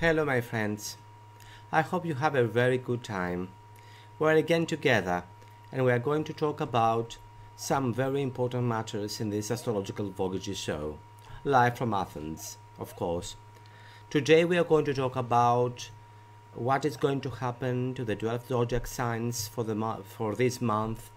Hello my friends, I hope you have a very good time. We're again together and we are going to talk about some very important matters in this Astrological Voyages show, live from Athens, of course. Today we are going to talk about what is going to happen to the 12 zodiac signs for this month,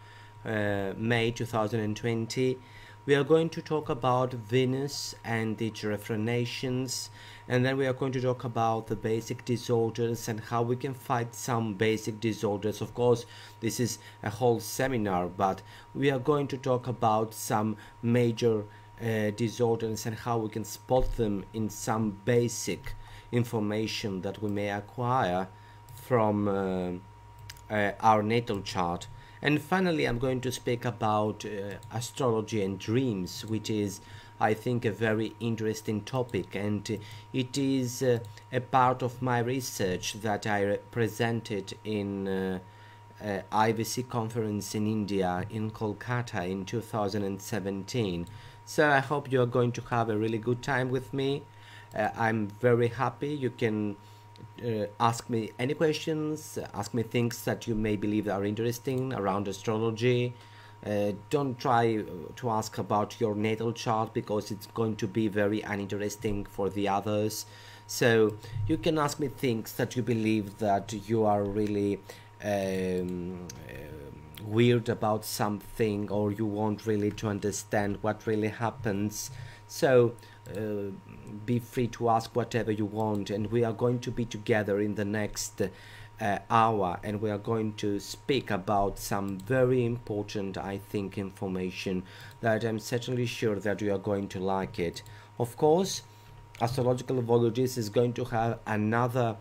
May 2020. We are going to talk about Venus and its refranations, and then we are going to talk about the basic disorders and how we can fight some basic disorders. Of course, this is a whole seminar, but we are going to talk about some major disorders and how we can spot them in some basic information that we may acquire from our natal chart. And finally, I'm going to speak about astrology and dreams, which is, I think, a very interesting topic, and it is a part of my research that I presented in IVC conference in India, in Kolkata in 2017. So I hope you are going to have a really good time with me. I'm very happy. You can ask me any questions, ask me things that you may believe are interesting around astrology. Don't try to ask about your natal chart because it's going to be very uninteresting for the others. So you can ask me things that you believe that you are really weird about something, or you want really to understand what really happens. So be free to ask whatever you want, and we are going to be together in the next hour, and we are going to speak about some very important, I think, information that I'm certainly sure that you are going to like it. Of course, Astrological Voyages is going to have another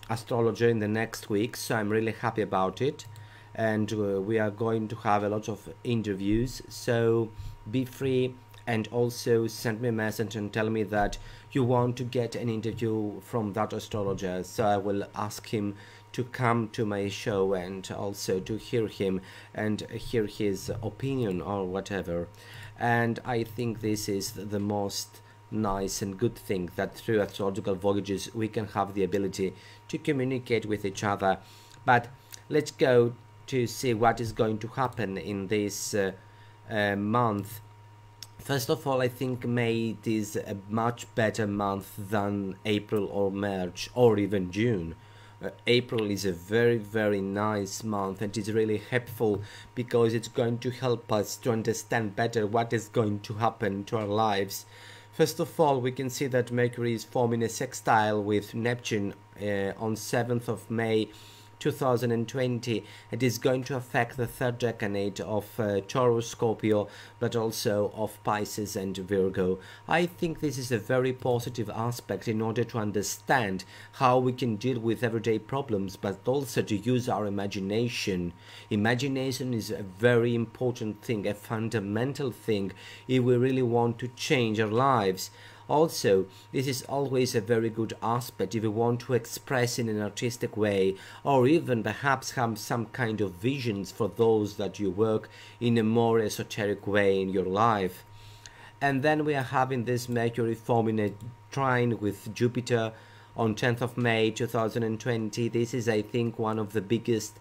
astrologer in the next week, so I'm really happy about it, and we are going to have a lot of interviews, so be free. And also send me a message and tell me that you want to get an interview from that astrologer, so I will ask him to come to my show and also to hear him and hear his opinion or whatever. And I think this is the most nice and good thing, that through Astrological Voyages we can have the ability to communicate with each other. But let's go to see what is going to happen in this month. First of all, I think May is a much better month than April or March or even June. April is a very nice month, and it's really helpful because it's going to help us to understand better what is going to happen to our lives. First of all, we can see that Mercury is forming a sextile with Neptune on 7th of May 2020. It is going to affect the third decade of Taurus, Scorpio, but also of Pisces and Virgo. I think this is a very positive aspect in order to understand how we can deal with everyday problems, but also to use our imagination. Imagination is a very important thing, a fundamental thing, if we really want to change our lives. Also, this is always a very good aspect if you want to express in an artistic way, or even perhaps have some kind of visions for those that you work in a more esoteric way in your life. And then we are having this Mercury forming a trine with Jupiter on 10th of May 2020. This is, I think, one of the biggest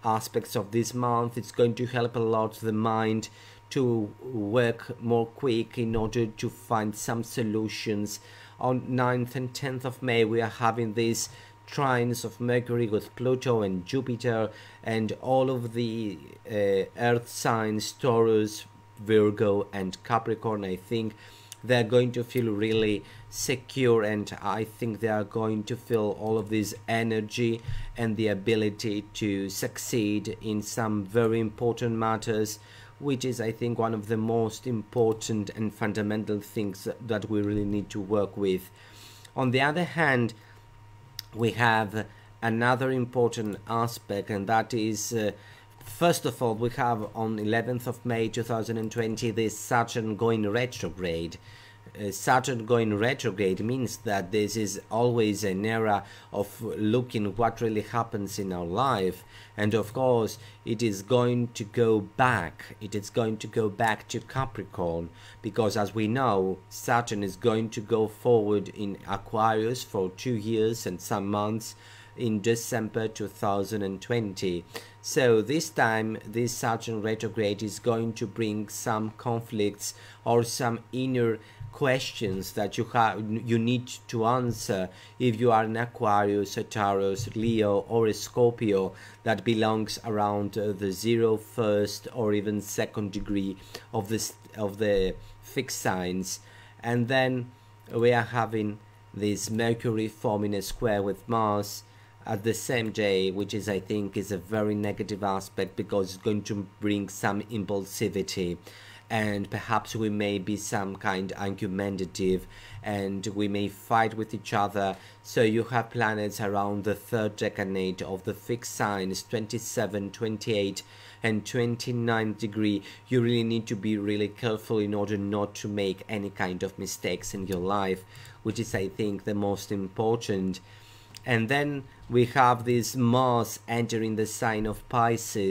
aspects of this month. It's going to help a lot the mind to work more quick in order to find some solutions. On 9th and 10th of May we are having these trines of Mercury with Pluto and Jupiter, and all of the earth signs, Taurus, Virgo and Capricorn. I think they're going to feel really secure, and I think they are going to feel all of this energy and the ability to succeed in some very important matters, which is, I think, one of the most important and fundamental things that we really need to work with. On the other hand, we have another important aspect, and that is, first of all, we have on 11th of May 2020 this Saturn going retrograde. Saturn going retrograde means that this is always an era of looking what really happens in our life, and of course it is going to go back. It is going to go back to Capricorn, because as we know, Saturn is going to go forward in Aquarius for 2 years and some months in December 2020. So this time, this Saturn retrograde is going to bring some conflicts or some inner questions that you need to answer if you are an Aquarius, a Taurus, Leo or a Scorpio that belongs around the 0, 1st or even 2nd degree of the fixed signs. And then we are having this Mercury forming a square with Mars at the same day, which is, I think, is a very negative aspect, because it's going to bring some impulsivity, and perhaps we may be some kind argumentative, and we may fight with each other. So you have planets around the 3rd decade of the fixed signs, 27, 28 and 29th degree. You really need to be really careful in order not to make any kind of mistakes in your life, which is, I think, the most important. And then we have this Mars entering the sign of Pisces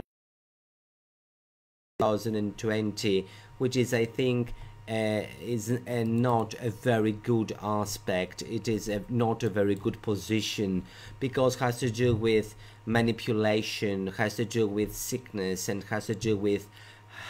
2020, which is, I think, is not a very good aspect. It is not a very good position, because it has to do with manipulation, has to do with sickness, and has to do with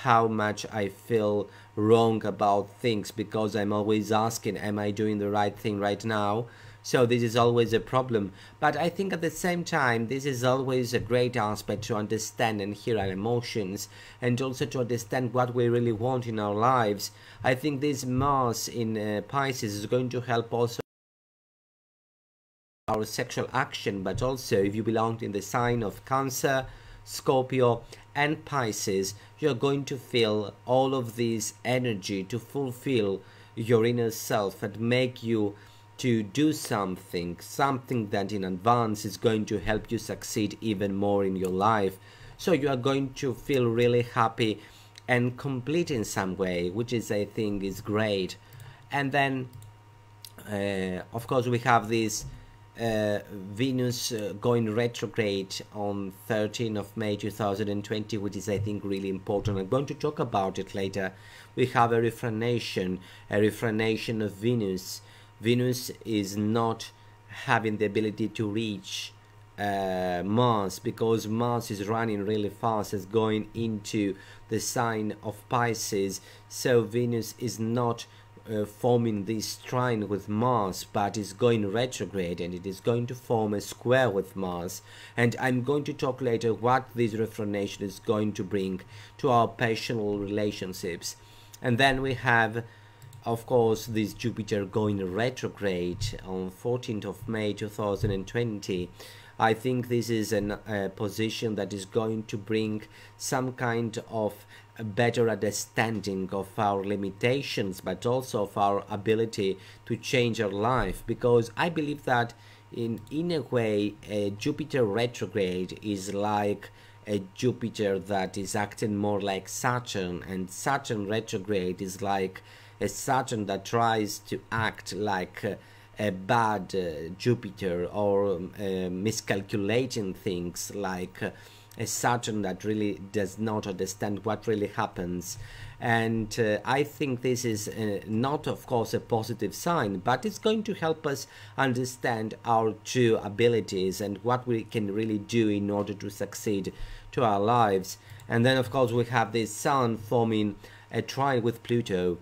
how much I feel wrong about things, because I'm always asking, am I doing the right thing right now? So this is always a problem. But I think at the same time, this is always a great aspect to understand and hear our emotions, and also to understand what we really want in our lives. I think this Mars in Pisces is going to help also our sexual action, but also if you belong in the sign of Cancer, Scorpio and Pisces, you're going to feel all of this energy to fulfill your inner self and make you to do something that in advance is going to help you succeed even more in your life. So you are going to feel really happy and complete in some way, which is, I think, is great. And then of course we have this Venus going retrograde on 13th of May 2020, which is, I think, really important. I'm going to talk about it later. We have a refranation of Venus. Venus is not having the ability to reach Mars, because Mars is running really fast, is going into the sign of Pisces. So Venus is not forming this trine with Mars, but is going retrograde, and it is going to form a square with Mars. And I'm going to talk later what this refranation is going to bring to our personal relationships. And then we have, of course, this Jupiter going retrograde on 14th of May 2020. I think this is a position that is going to bring some kind of a better understanding of our limitations, but also of our ability to change our life, because I believe that in a way a Jupiter retrograde is like a Jupiter that is acting more like Saturn, and Saturn retrograde is like a Saturn that tries to act like a bad Jupiter, or miscalculating things, like a Saturn that really does not understand what really happens. And I think this is not, of course, a positive sign, but it's going to help us understand our true abilities and what we can really do in order to succeed to our lives. And then, of course, we have this Sun forming a trine with Pluto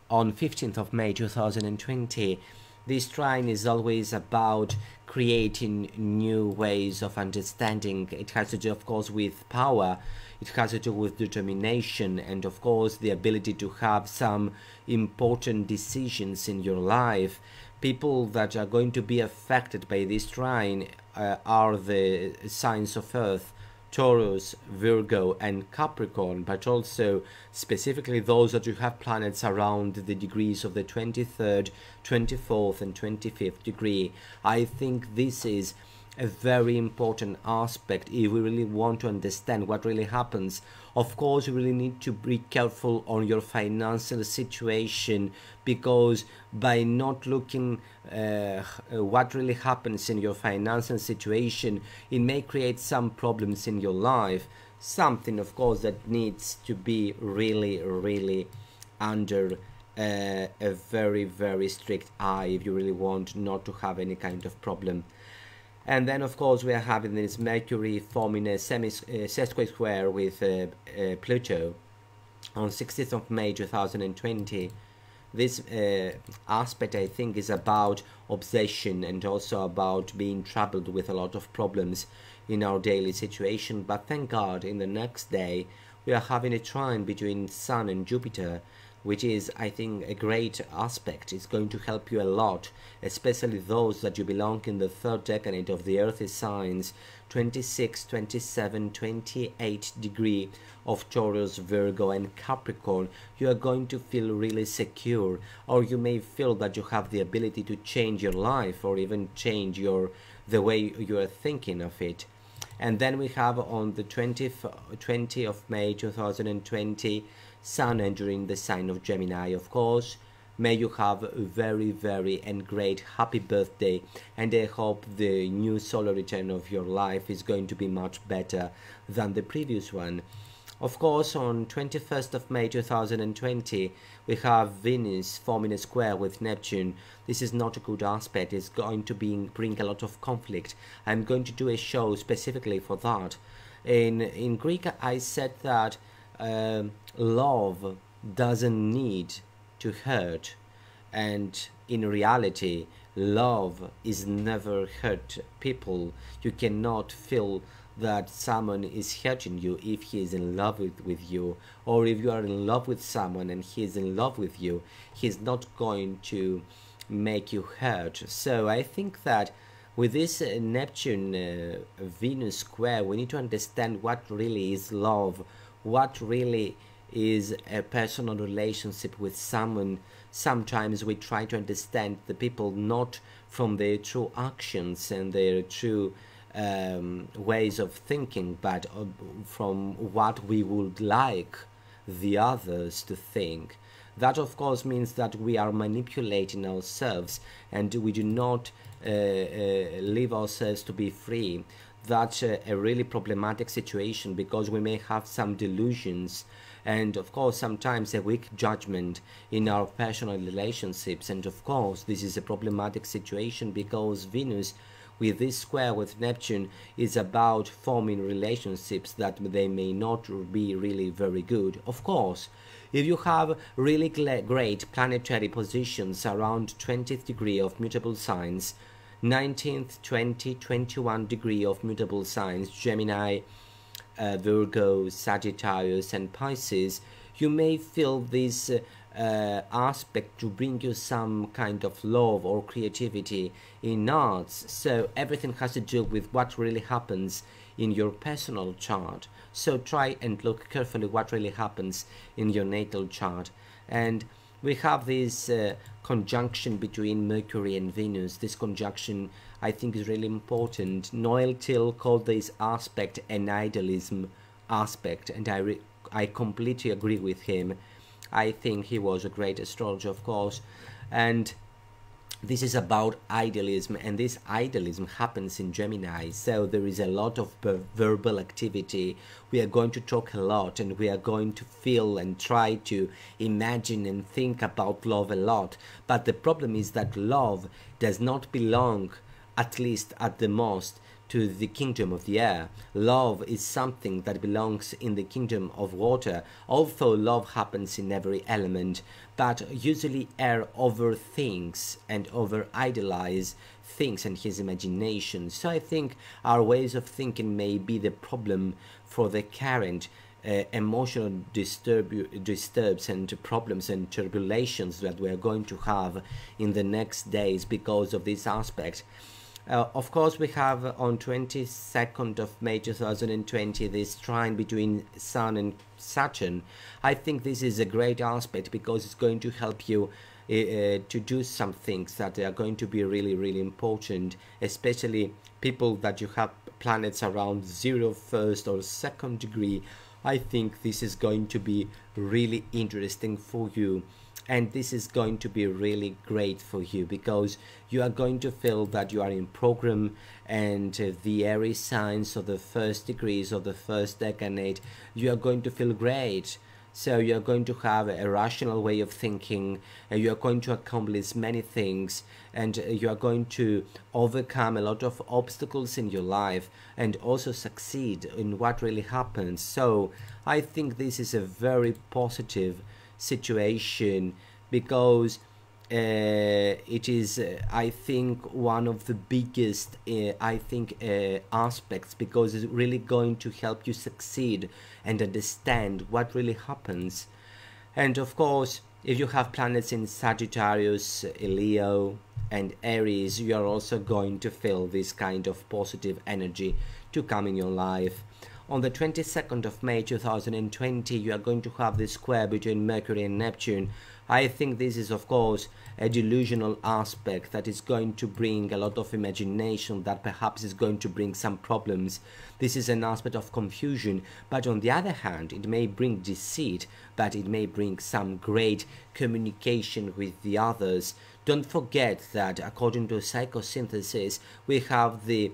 on 15th of May 2020. This trine is always about creating new ways of understanding. It has to do, of course, with power. It has to do with determination, and of course the ability to have some important decisions in your life. People that are going to be affected by this trine are the signs of Earth, Taurus, Virgo and Capricorn, but also specifically those that you have planets around the degrees of the 23rd, 24th and 25th degree. I think this is a very important aspect if we really want to understand what really happens. Of course, you really need to be careful on your financial situation, because by not looking what really happens in your financial situation, it may create some problems in your life. Something, of course, that needs to be really under a very strict eye if you really want not to have any kind of problem. And then, of course, we are having this Mercury forming a sesquisquare square with Pluto on 16th of May 2020. This aspect, I think, is about obsession and also about being troubled with a lot of problems in our daily situation. But thank God, in the next day, we are having a trine between Sun and Jupiter, which is, I think, a great aspect. It's going to help you a lot, especially those that you belong in the third decade of the earthy signs, 26, 27, 28 degree of Taurus, Virgo and Capricorn. You are going to feel really secure, or you may feel that you have the ability to change your life or even change the way you are thinking of it. And then we have on the 20th of May 2020, Sun entering the sign of Gemini. Of course, may you have a very and great happy birthday, and I hope the new solar return of your life is going to be much better than the previous one. Of course, on 21st of May 2020, we have Venus forming a square with Neptune. This is not a good aspect. It's going to bring a lot of conflict. I'm going to do a show specifically for that. In Greek, I said that love doesn't need to hurt, and in reality, love is never hurt people. You cannot feel that someone is hurting you if he is in love with you, or if you are in love with someone and he is in love with you, he's not going to make you hurt. So I think that with this Neptune Venus square, we need to understand what really is love, what really is a personal relationship with someone. Sometimes we try to understand the people not from their true actions and their true ways of thinking, but from what we would like the others to think. That, of course, means that we are manipulating ourselves and we do not leave ourselves to be free. That's a really problematic situation, because we may have some delusions and, of course, sometimes a weak judgment in our personal relationships. And, of course, this is a problematic situation because Venus, with this square with Neptune, is about forming relationships that they may not be really very good. Of course, if you have really great planetary positions around 20th degree of mutable signs, 19th, 20, 21 degree of mutable signs, Gemini, Virgo, Sagittarius and Pisces, you may feel this aspect to bring you some kind of love or creativity in arts. So everything has to do with what really happens in your personal chart. So try and look carefully what really happens in your natal chart. And we have this conjunction between Mercury and Venus. This conjunction, I think, is really important. Noel Till called this aspect an idealism aspect, and I completely agree with him. I think he was a great astrologer, of course, and this is about idealism, and this idealism happens in Gemini, so there is a lot of verbal activity. We are going to talk a lot, and we are going to feel and try to imagine and think about love a lot. But the problem is that love does not belong, at least at the most, to the kingdom of the air. Love is something that belongs in the kingdom of water, although love happens in every element, but usually air overthinks and over-idolize things and his imagination. So I think our ways of thinking may be the problem for the current emotional disturbs and problems and turbulations that we are going to have in the next days because of this aspect. Of course, we have on 22nd of May 2020 this trine between Sun and Saturn. I think this is a great aspect because it's going to help you to do some things that are going to be really, really important, especially people that you have planets around 0, 1st or 2nd degree. I think this is going to be really interesting for you, and this is going to be really great for you because you are going to feel that you are in program, and the Aries signs of the 1st degrees of the 1st decade, you are going to feel great. So you are going to have a rational way of thinking, and you are going to accomplish many things, and you are going to overcome a lot of obstacles in your life and also succeed in what really happens. So I think this is a very positive situation because it is I think one of the biggest aspects, because it's really going to help you succeed and understand what really happens. And of course, if you have planets in Sagittarius, Leo and Aries, you are also going to feel this kind of positive energy to come in your life. On the 22nd of May 2020, you are going to have this square between Mercury and Neptune. I think this is, of course, a delusional aspect that is going to bring a lot of imagination, that perhaps is going to bring some problems. This is an aspect of confusion, but on the other hand, it may bring deceit, but it may bring some great communication with the others. Don't forget that according to psychosynthesis, we have the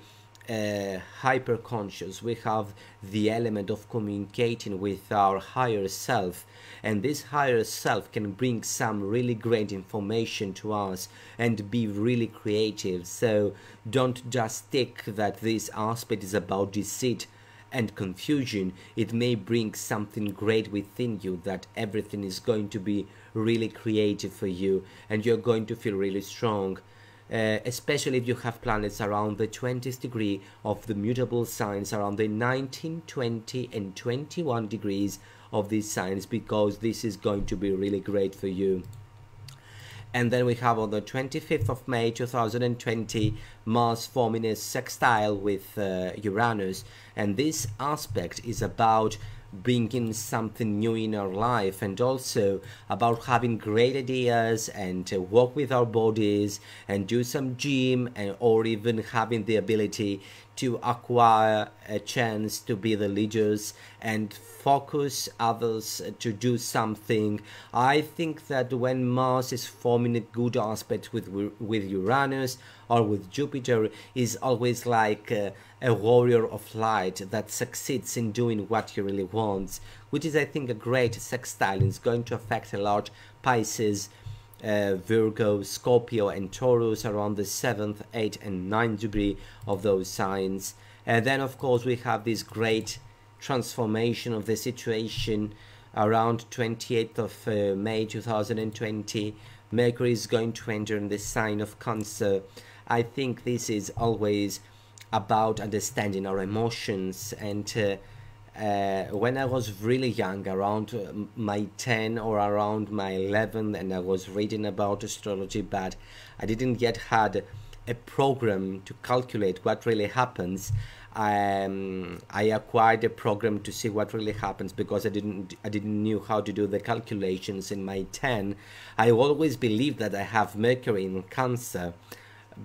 hyperconscious, we have the element of communicating with our higher self, and this higher self can bring some really great information to us and be really creative. So don't just think that this aspect is about deceit and confusion. It may bring something great within you, that everything is going to be really creative for you and you're going to feel really strong. Especially if you have planets around the 20th degree of the mutable signs, around the 19, 20 and 21 degrees of these signs, because this is going to be really great for you. And then we have on the 25th of May 2020, Mars forming a sextile with Uranus, and this aspect is about bringing something new in our life, and also about having great ideas and work with our bodies and do some gym, and or even having the ability to acquire a chance to be the leaders and focus others to do something. I think that when Mars is forming a good aspect with Uranus or with Jupiter, is always like a warrior of light that succeeds in doing what he really wants, which is, I think, a great sextile. It's going to affect a lot Pisces, Virgo, Scorpio and Taurus around the 7th, 8th and 9th degree of those signs. And then of course we have this great transformation of the situation around 28th of May 2020. Mercury is going to enter in the sign of Cancer. I think this is always about understanding our emotions, and when I was really young, around my 10 or around my 11, and I was reading about astrology, but I didn't yet had a program to calculate what really happens. I acquired a program to see what really happens because I didn't knew how to do the calculations in my 10. I always believed that I have Mercury in Cancer,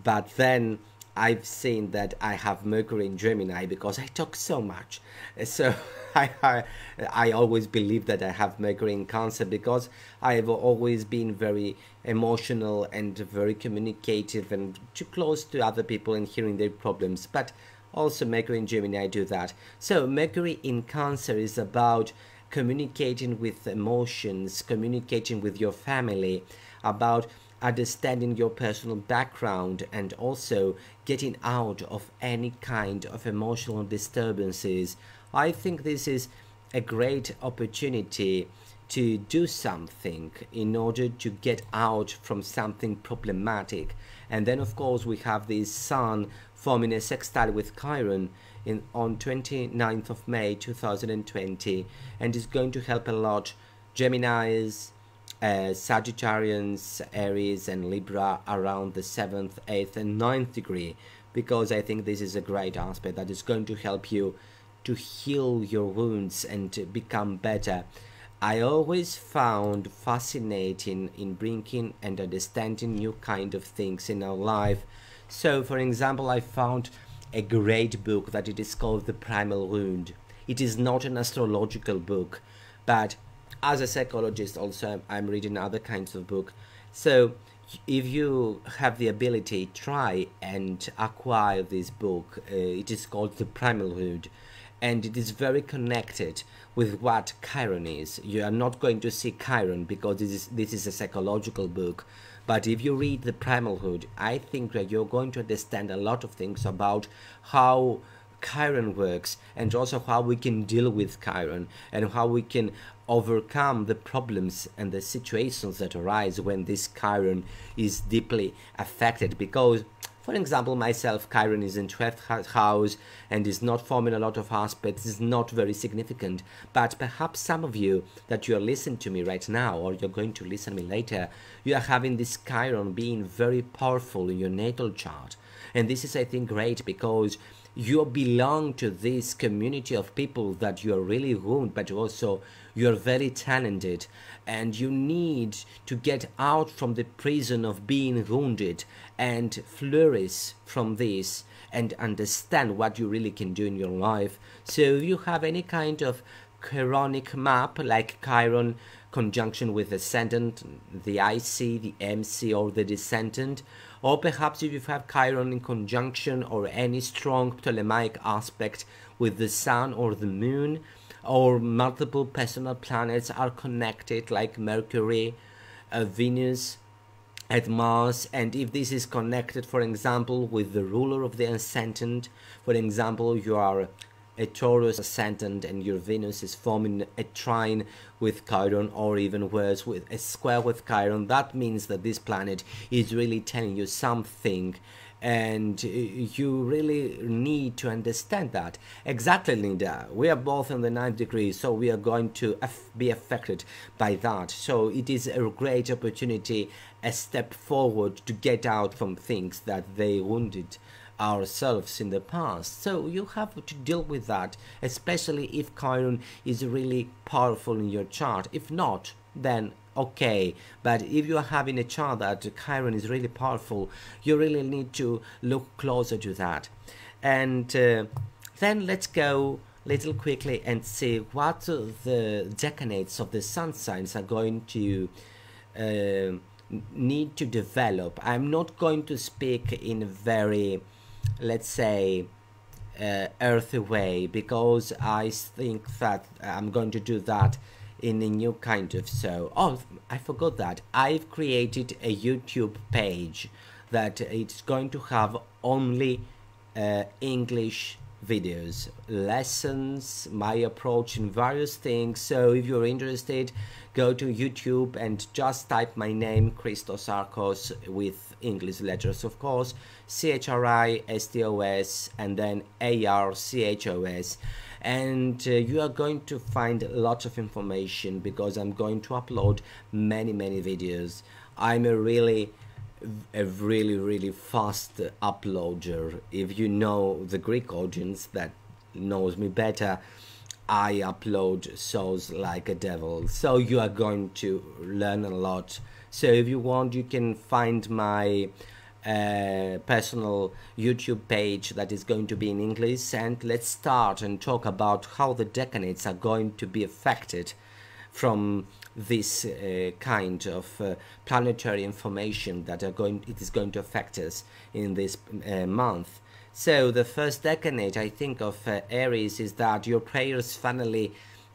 but then I've seen that I have Mercury in Gemini because I talk so much. So I always believe that I have Mercury in Cancer because I've always been very emotional and very communicative and too close to other people and hearing their problems. But also Mercury in Gemini do that. So Mercury in Cancer is about communicating with emotions, communicating with your family, about understanding your personal background, and also getting out of any kind of emotional disturbances. I think this is a great opportunity to do something in order to get out from something problematic. And then of course we have the Sun forming a sextile with Chiron on 29th of May 2020, and is going to help a lot Geminis, Sagittarians, Aries and Libra around the 7th, 8th and 9th degree, because I think this is a great aspect that is going to help you to heal your wounds and to become better. I always found fascinating in bringing and understanding new kind of things in our life. So, for example, I found a great book that it is called The Primal Wound. It is not an astrological book, but as a psychologist also I'm reading other kinds of book. So if you have the ability, try and acquire this book. It is called The Primal Wound, and it is very connected with what Chiron is. You are not going to see Chiron because this is a psychological book, but if you read The Primal Hood, I think that you're going to understand a lot of things about how Chiron works, and also how we can deal with Chiron, and how we can overcome the problems and the situations that arise when this Chiron is deeply affected. Because, for example, myself, Chiron is in 12th house and is not forming a lot of aspects, is not very significant. But perhaps some of you that you are listening to me right now, or you're going to listen to me later, you are having this Chiron being very powerful in your natal chart. And this is, I think, great, because you belong to this community of people that you are really wounded, but also you are very talented, and you need to get out from the prison of being wounded and flourish from this and understand what you really can do in your life. So if you have any kind of chironic map like Chiron conjunction with ascendant, the IC, the MC, or the descendant, or perhaps if you have Chiron in conjunction or any strong Ptolemaic aspect with the Sun or the Moon, or multiple personal planets are connected like Mercury, Venus, and Mars, and if this is connected, for example, with the ruler of the ascendant, for example, you are a Taurus ascendant and your Venus is forming a trine with Chiron, or even worse, with a square with Chiron, that means that this planet is really telling you something, and you really need to understand that. Exactly, Linda. We are both in the 9th degree, so we are going to be affected by that. So it is a great opportunity, a step forward to get out from things that they wounded ourselves in the past. So you have to deal with that, especially if Chiron is really powerful in your chart. If not, then okay, but if you are having a chart that Chiron is really powerful, you really need to look closer to that. And then let's go little quickly and see what the decanates of the sun signs are going to need to develop. I'm not going to speak in a very, let's say, earthy way, because I think that I'm going to do that in a new kind of show. Oh, I forgot that I've created a YouTube page that it's going to have only English videos, lessons, my approach in various things. So if you're interested, go to YouTube and just type my name, Christos Arcos, with English letters, of course, CHRISTOS and then ARCHOS, and you are going to find lots of information, because I'm going to upload many videos. I'm a really fast uploader. If you know the Greek audience that knows me better, I upload shows like a devil, so you are going to learn a lot. So if you want, you can find my personal YouTube page that is going to be in English, and let's start and talk about how the decanates are going to be affected from this kind of planetary information that it is going to affect us in this month. So the first decade, I think, of Aries is that your prayers finally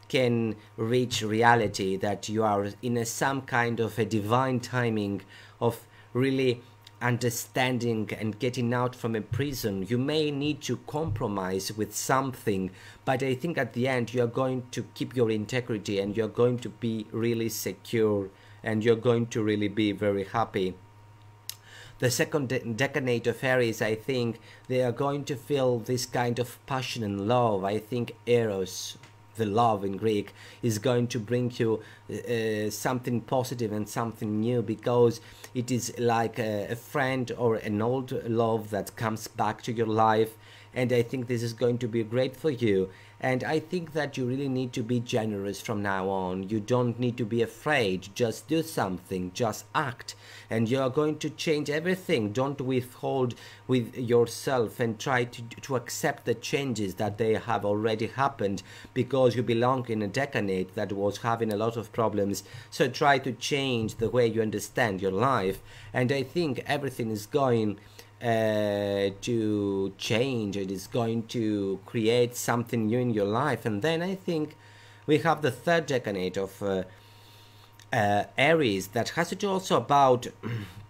can reach reality, that you are in some kind of a divine timing of really understanding and getting out from a prison. You may need to compromise with something, but I think at the end you are going to keep your integrity, and you're going to be really secure, and you're going to really be very happy. The second decade of Aries, I think they are going to feel this kind of passion and love. I think Eros, the love in Greek, is going to bring you something positive and something new, because it is like a friend or an old love that comes back to your life, and I think this is going to be great for you. And I think that you really need to be generous from now on. You don't need to be afraid. Just do something, just act, and you are going to change everything. Don't withhold with yourself, and try to accept the changes that they have already happened, because you belong in a decade that was having a lot of problems. So try to change the way you understand your life, and I think everything is going to change. It is going to create something new in your life. And then I think we have the third decade of Aries, that has to do also about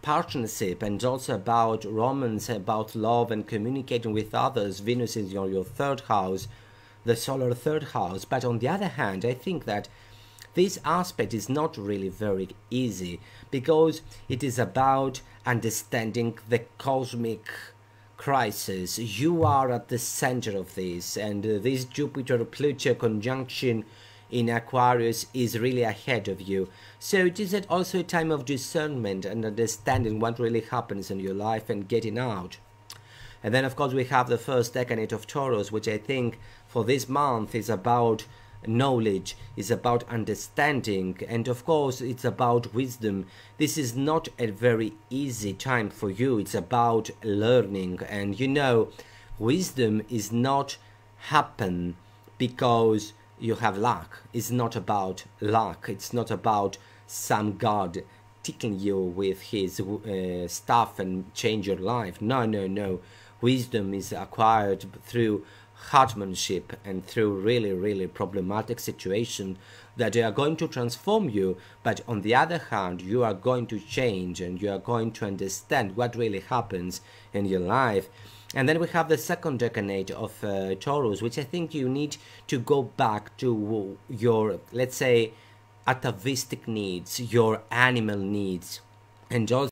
partnership, and also about romance, about love and communicating with others. Venus is your third house, the solar third house. But on the other hand, I think that this aspect is not really very easy, because it is about understanding the cosmic crisis. You are at the center of this, and this Jupiter-Pluto conjunction in Aquarius is really ahead of you. So it is also a time of discernment and understanding what really happens in your life and getting out. And then of course we have the first decade of Taurus, which I think for this month is about knowledge, is about understanding, and of course it's about wisdom. This is not a very easy time for you. It's about learning, and you know, wisdom is not happen because you have luck. It's not about luck. It's not about some god tickling you with his stuff and change your life. No, no, no. Wisdom is acquired through hardmanship and through really problematic situation that they are going to transform you. But on the other hand, you are going to change, and you are going to understand what really happens in your life. And then we have the second decade of Taurus, which I think you need to go back to your, let's say, atavistic needs, your animal needs, and also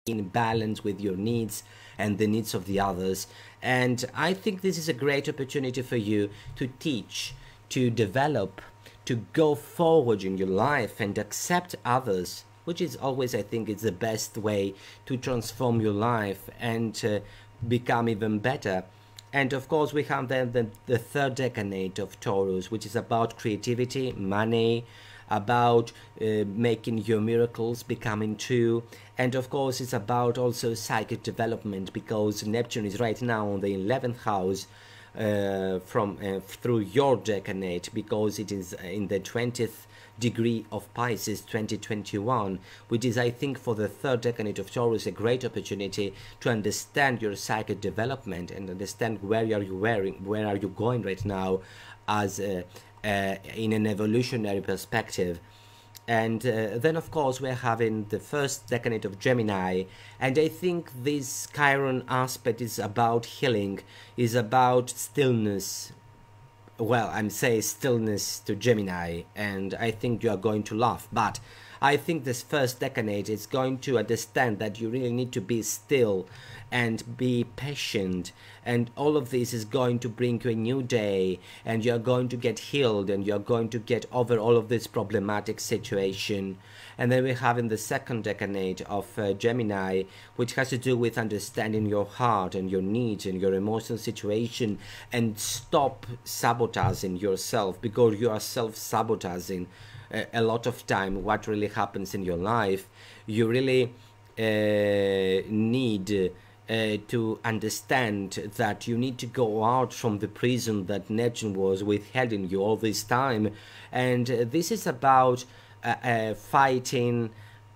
in balance with your needs and the needs of the others. And I think this is a great opportunity for you to teach, to develop, to go forward in your life and accept others, which is always, I think, is the best way to transform your life and become even better. And of course we have then the third decade of Taurus, which is about creativity, money, about making your miracles becoming true. And of course it's about also psychic development, because Neptune is right now on the 11th house through your decade, because it is in the 20th degree of Pisces 2021, which is, I think, for the third decade of Taurus a great opportunity to understand your psychic development and understand where are you going right now as in an evolutionary perspective. And then of course we're having the first decade of Gemini, and I think this Chiron aspect is about healing, is about stillness. Well, I'm saying stillness to Gemini, and I think you are going to laugh, but I think this first decade is going to understand that you really need to be still and be patient, and all of this is going to bring you a new day, and you're going to get healed, and you're going to get over all of this problematic situation. And then we have in the second decade of Gemini, which has to do with understanding your heart and your needs and your emotional situation, and stop sabotaging yourself, because you are self-sabotaging a lot of time what really happens in your life. You really need to understand that you need to go out from the prison that Neptune was withholding you all this time. And this is about fighting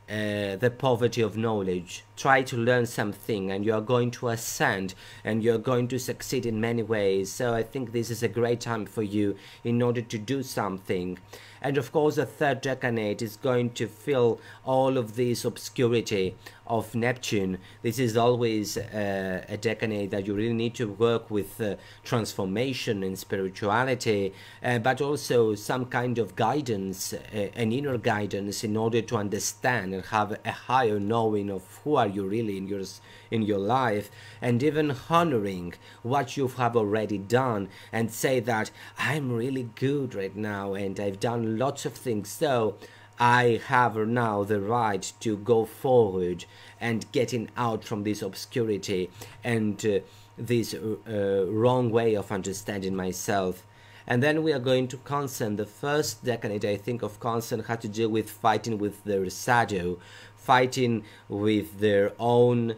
the poverty of knowledge. Try to learn something, and you are going to ascend, and you're going to succeed in many ways. So I think this is a great time for you in order to do something. And of course the third decade is going to fill all of this obscurity of Neptune. This is always a decade that you really need to work with transformation and spirituality, but also some kind of guidance, an inner guidance, in order to understand and have a higher knowing of who are you really in your life, and even honoring what you have already done, and say that I'm really good right now and I've done lots of things, so I have now the right to go forward and getting out from this obscurity, and this wrong way of understanding myself. And then we are going to Cancer. The first decade, I think, of Cancer had to do with fighting with their shadow, fighting with their own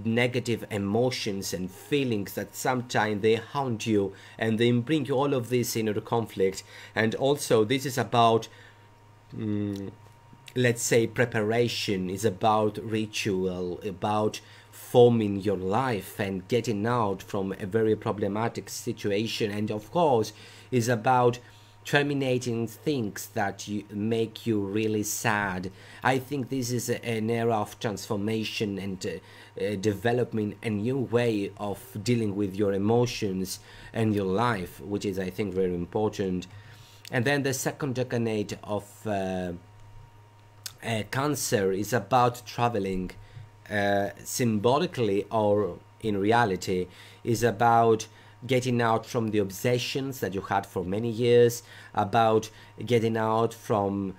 negative emotions and feelings that sometimes they haunt you and they bring you all of this inner conflict. And also this is about let's say preparation, is about ritual, about forming your life and getting out from a very problematic situation, and of course is about terminating things that make you really sad. I think this is an era of transformation and developing a new way of dealing with your emotions and your life, which is, I think, very important. And then the second decade of Cancer is about traveling, symbolically or in reality, is about getting out from the obsessions that you had for many years, about getting out from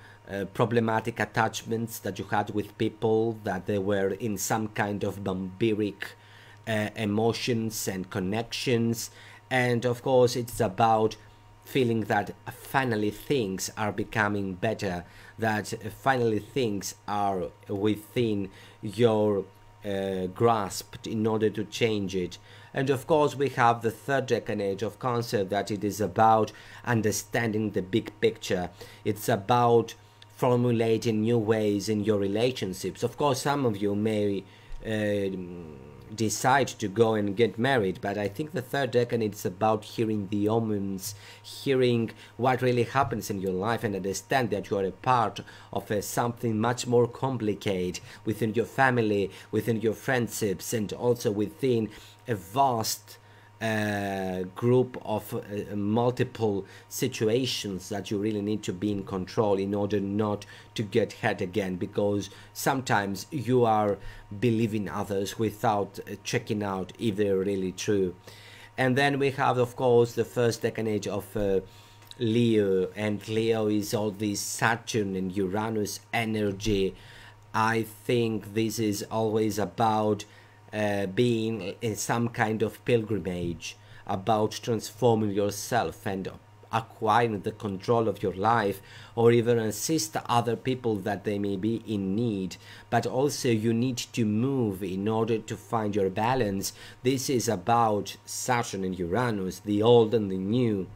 problematic attachments that you had with people, that they were in some kind of vampiric emotions and connections. And of course it's about feeling that finally things are becoming better, that finally things are within your grasp in order to change it. And of course we have the third decade of Cancer, that it is about understanding the big picture. It's about formulating new ways in your relationships. Of course some of you may decide to go and get married, but I think the third decade is about hearing the omens, hearing what really happens in your life, and understand that you are a part of something much more complicated within your family, within your friendships, and also within a vast group of multiple situations that you really need to be in control in order not to get hurt again, because sometimes you are believing others without checking out if they're really true. And then we have, of course, the first decade of Leo, and Leo is all this Saturn and Uranus energy. I think this is always about being in some kind of pilgrimage, about transforming yourself and acquiring the control of your life, or even assist other people that they may be in need. But also you need to move in order to find your balance. This is about Saturn and Uranus, the old and the new.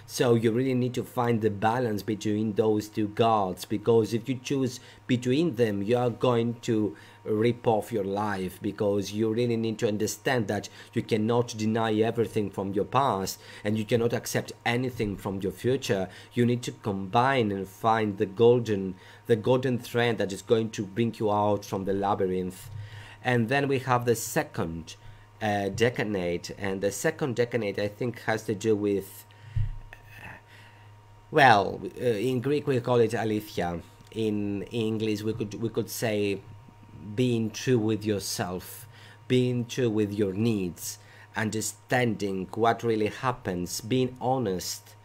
So you really need to find the balance between those two gods, because if you choose between them, you are going to rip off your life, because you really need to understand that you cannot deny everything from your past and you cannot accept anything from your future. You need to combine and find the golden thread that is going to bring you out from the labyrinth. And then we have the second decade, and the second decade I think has to do with, well, in Greek we call it aletheia. In English we could say being true with yourself, being true with your needs, understanding what really happens, being honest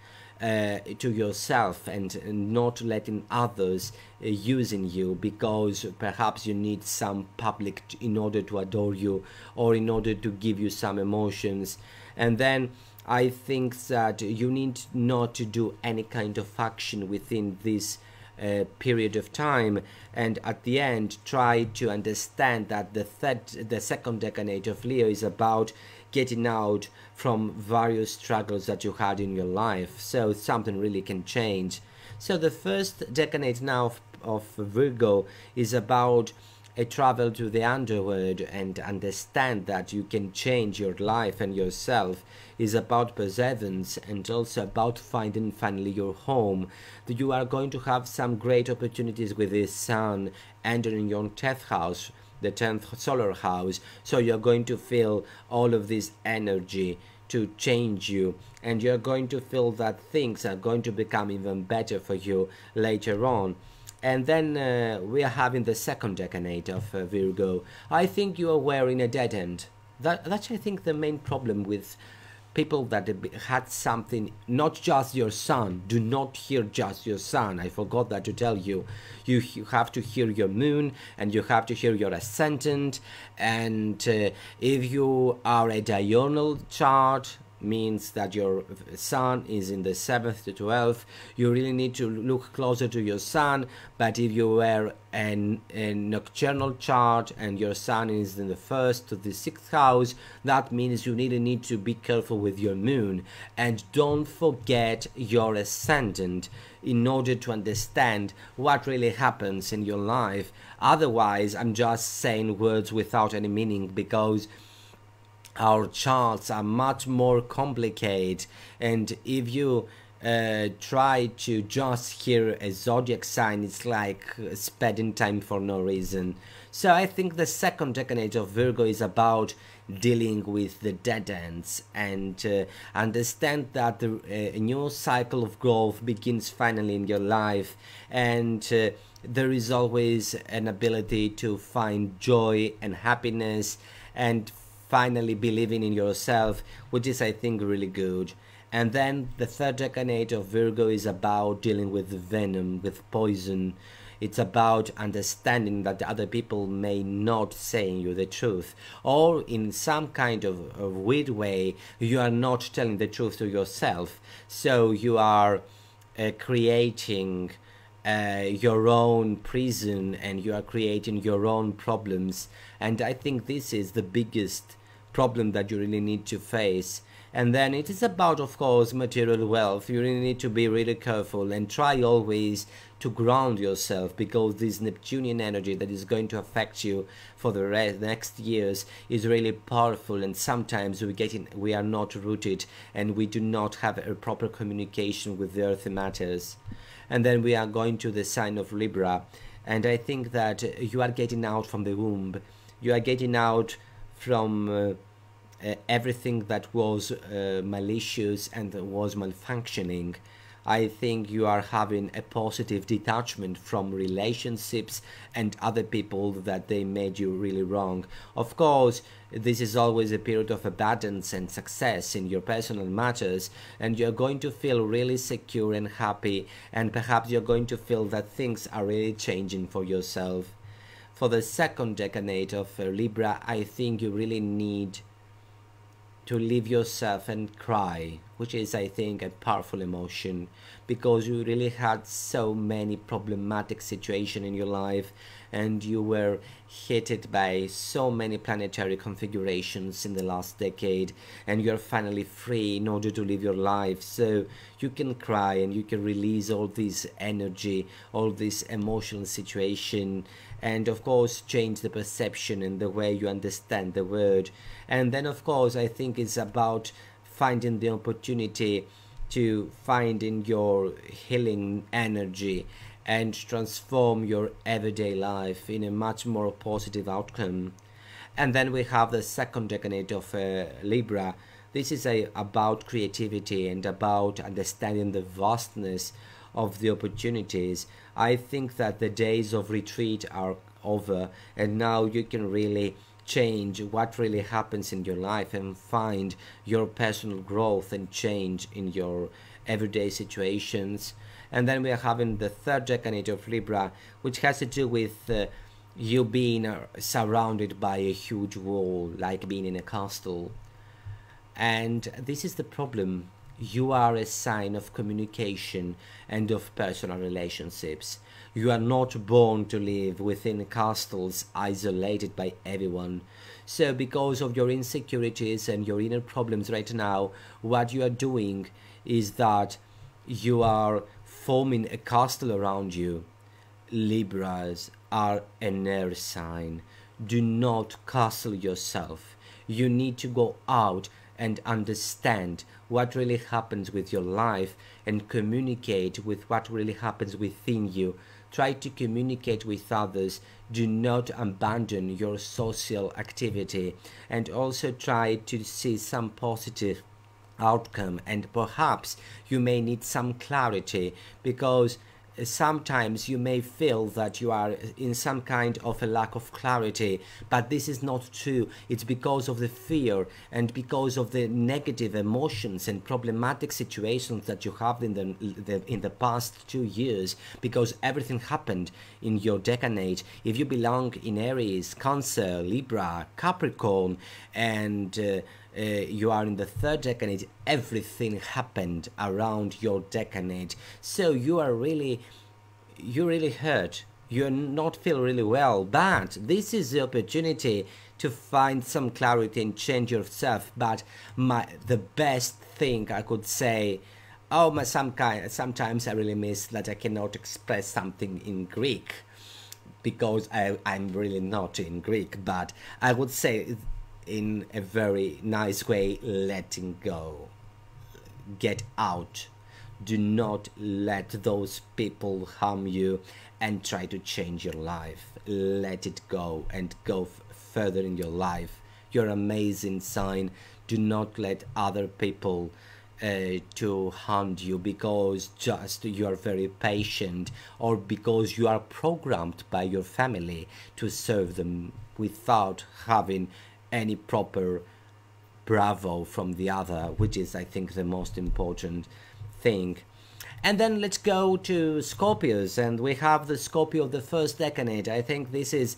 to yourself, and not letting others using you because perhaps you need some public in order to adore you or in order to give you some emotions. And then I think that you need not to do any kind of action within this period of time, and at the end try to understand that the second decade of Leo is about getting out from various struggles that you had in your life, so something really can change. So the first decade now of Virgo is about a travel to the underworld and understand that you can change your life and yourself, is about perseverance and also about finding finally your home. That you are going to have some great opportunities with this sun entering your 10th house, the 10th solar house, so you're going to feel all of this energy to change you, and you're going to feel that things are going to become even better for you later on. And then we are having the second decade of Virgo. I think you are wearing a dead end. That's, I think, the main problem with people that had something, not just your sun. Do not hear just your sun. I forgot that to tell you. You have to hear your moon, and you have to hear your ascendant. And if you are a diurnal chart, means that your sun is in the 7th to 12th, you really need to look closer to your sun. But if you were a nocturnal chart and your sun is in the 1st to the 6th house, that means you really need to be careful with your moon. And don't forget your ascendant in order to understand what really happens in your life. Otherwise, I'm just saying words without any meaning, because our charts are much more complicated, and if you try to just hear a zodiac sign, it's like spending time for no reason. So I think the second decade of Virgo is about dealing with the dead ends, and understand that a new cycle of growth begins finally in your life, and there is always an ability to find joy and happiness and finally believing in yourself, which is, I think, really good. And then the third decade of Virgo is about dealing with venom, with poison. It's about understanding that other people may not say you the truth, or in some kind of weird way you are not telling the truth to yourself. So you are creating your own prison, and you are creating your own problems. And I think this is the biggest problem that you really need to face. And then it is about, of course, material wealth. You really need to be really careful and try always to ground yourself, because this Neptunian energy that is going to affect you for the next years is really powerful, and sometimes we are not rooted, and we do not have a proper communication with the earthy matters. And then we are going to the sign of Libra, and I think that you are getting out from the womb. You are getting out from everything that was malicious and was malfunctioning. I think you are having a positive detachment from relationships and other people that they made you really wrong. Of course, this is always a period of abundance and success in your personal matters, and you're going to feel really secure and happy, and perhaps you're going to feel that things are really changing for yourself. For the second decade of Libra, I think you really need to leave yourself and cry, which is, I think, a powerful emotion, because you really had so many problematic situations in your life, and you were hit by so many planetary configurations in the last decade, and you're finally free in order to live your life. So you can cry and you can release all this energy, all this emotional situation, and of course change the perception and the way you understand the word. And then, of course, I think it's about finding the opportunity to find in your healing energy and transform your everyday life in a much more positive outcome. And then we have the second decade of Libra. This is about creativity and about understanding the vastness of the opportunities. I think that the days of retreat are over, and now you can really change what really happens in your life and find your personal growth and change in your everyday situations. And then we are having the third decade of Libra, which has to do with you being surrounded by a huge wall, like being in a castle. And this is the problem. You are a sign of communication and of personal relationships. You are not born to live within castles isolated by everyone. So because of your insecurities and your inner problems right now, what you are doing is that you are forming a castle around you. Libras are an air sign. Do not castle yourself. You need to go out and understand what really happens with your life and communicate with what really happens within you. Try to communicate with others. Do not abandon your social activity, and also try to see some positive outcome. And perhaps you may need some clarity, because sometimes you may feel that you are in some kind of a lack of clarity, but this is not true. It's because of the fear and because of the negative emotions and problematic situations that you have in the past 2 years, because everything happened in your decade. If you belong in Aries, Cancer, Libra, Capricorn, and you are in the third decade, everything happened around your decade. So you really hurt, you not feel really well, but this is the opportunity to find some clarity and change yourself. But the best thing I could say, sometimes I really miss that I cannot express something in Greek, because I'm really not in Greek, but I would say in a very nice way, letting go. Get out. Do not let those people harm you and try to change your life. Let it go and go further in your life. You're an amazing sign. Do not let other people to harm you because just you are very patient, or because you are programmed by your family to serve them without having any proper bravo from the other, which is, I think, the most important thing. And then let's go to Scorpios, and we have the Scorpio of the first decade. I think this is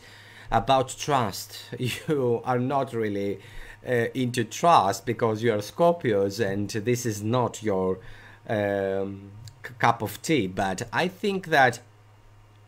about trust. You are not really into trust because you are Scorpios, and this is not your cup of tea, but I think that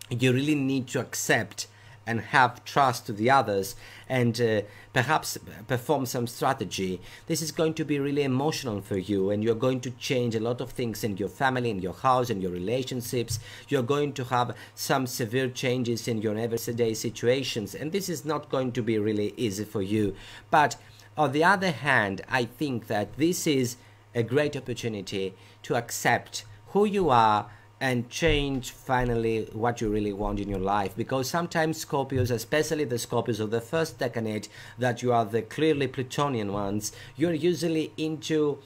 you really need to accept and have trust to the others, and perhaps perform some strategy. This is going to be really emotional for you, and you're going to change a lot of things in your family, in your house, in your relationships. You're going to have some severe changes in your everyday situations, and this is not going to be really easy for you. But on the other hand, I think that this is a great opportunity to accept who you are and change finally what you really want in your life. Because sometimes Scorpios, especially the Scorpios of the first decade, that you are the clearly Plutonian ones, you're usually into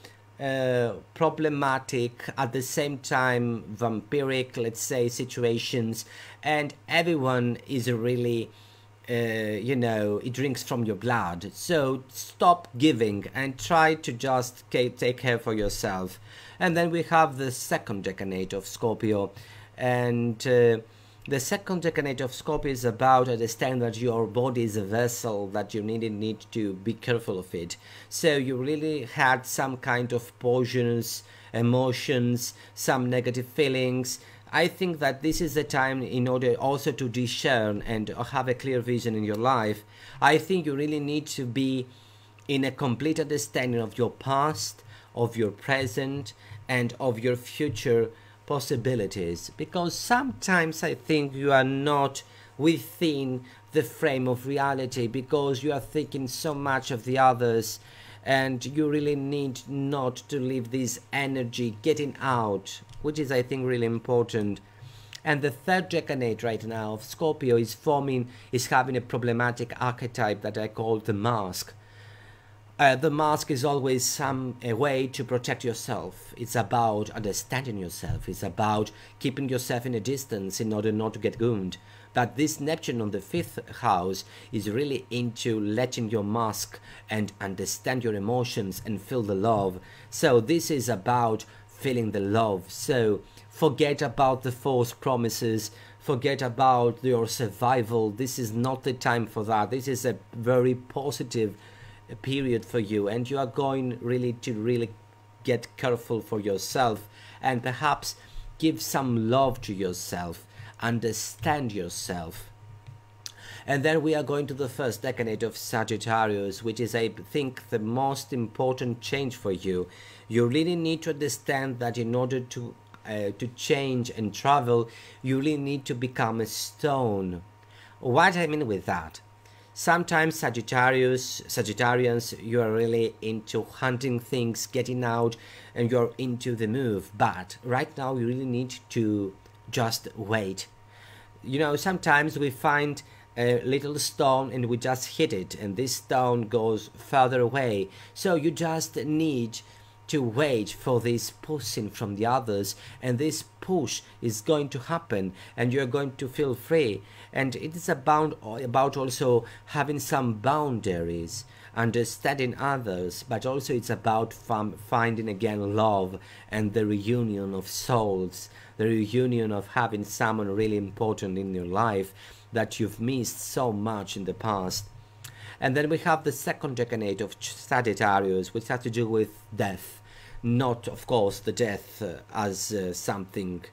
problematic, at the same time vampiric, let's say, situations, and everyone is really it drinks from your blood. So stop giving and try to just take care for yourself. And then we have the second decade of Scorpio, and the second decade of Scorpio is about understanding that your body is a vessel, that you need to be careful of it. So you really had some kind of poisonous emotions, some negative feelings. I think that this is the time in order also to discern and have a clear vision in your life. I think you really need to be in a complete understanding of your past, of your present, and of your future possibilities, because sometimes I think you are not within the frame of reality because you are thinking so much of the others, and you really need not to leave this energy getting out, which is, I think, really important. And the third decade right now of Scorpio is having a problematic archetype that I call the mask. The mask is always a way to protect yourself. It's about understanding yourself. It's about keeping yourself in a distance in order not to get wounded. But this Neptune on the 5th house is really into letting your mask and understand your emotions and feel the love. So this is about feeling the love. So forget about the false promises. Forget about your survival. This is not the time for that. This is a very positive period for you, and you are going to get careful for yourself, and perhaps give some love to yourself, understand yourself. And then we are going to the first decade of Sagittarius, which is, I think, the most important change for you. You really need to understand that in order to change and travel, you really need to become a stone. What I mean with that? Sometimes Sagittarians, you are really into hunting things, getting out, and you're into the move. But right now you really need to just wait. Sometimes we find a little stone and we just hit it, and this stone goes further away. So you just need to wait for this pushing from the others, and this push is going to happen and you're going to feel free. And it is about also having some boundaries, understanding others, but also it's about finding again love and the reunion of souls, the reunion of having someone really important in your life that you've missed so much in the past. And then we have the second decade of Sagittarius, which has to do with death. Not, of course, the death as something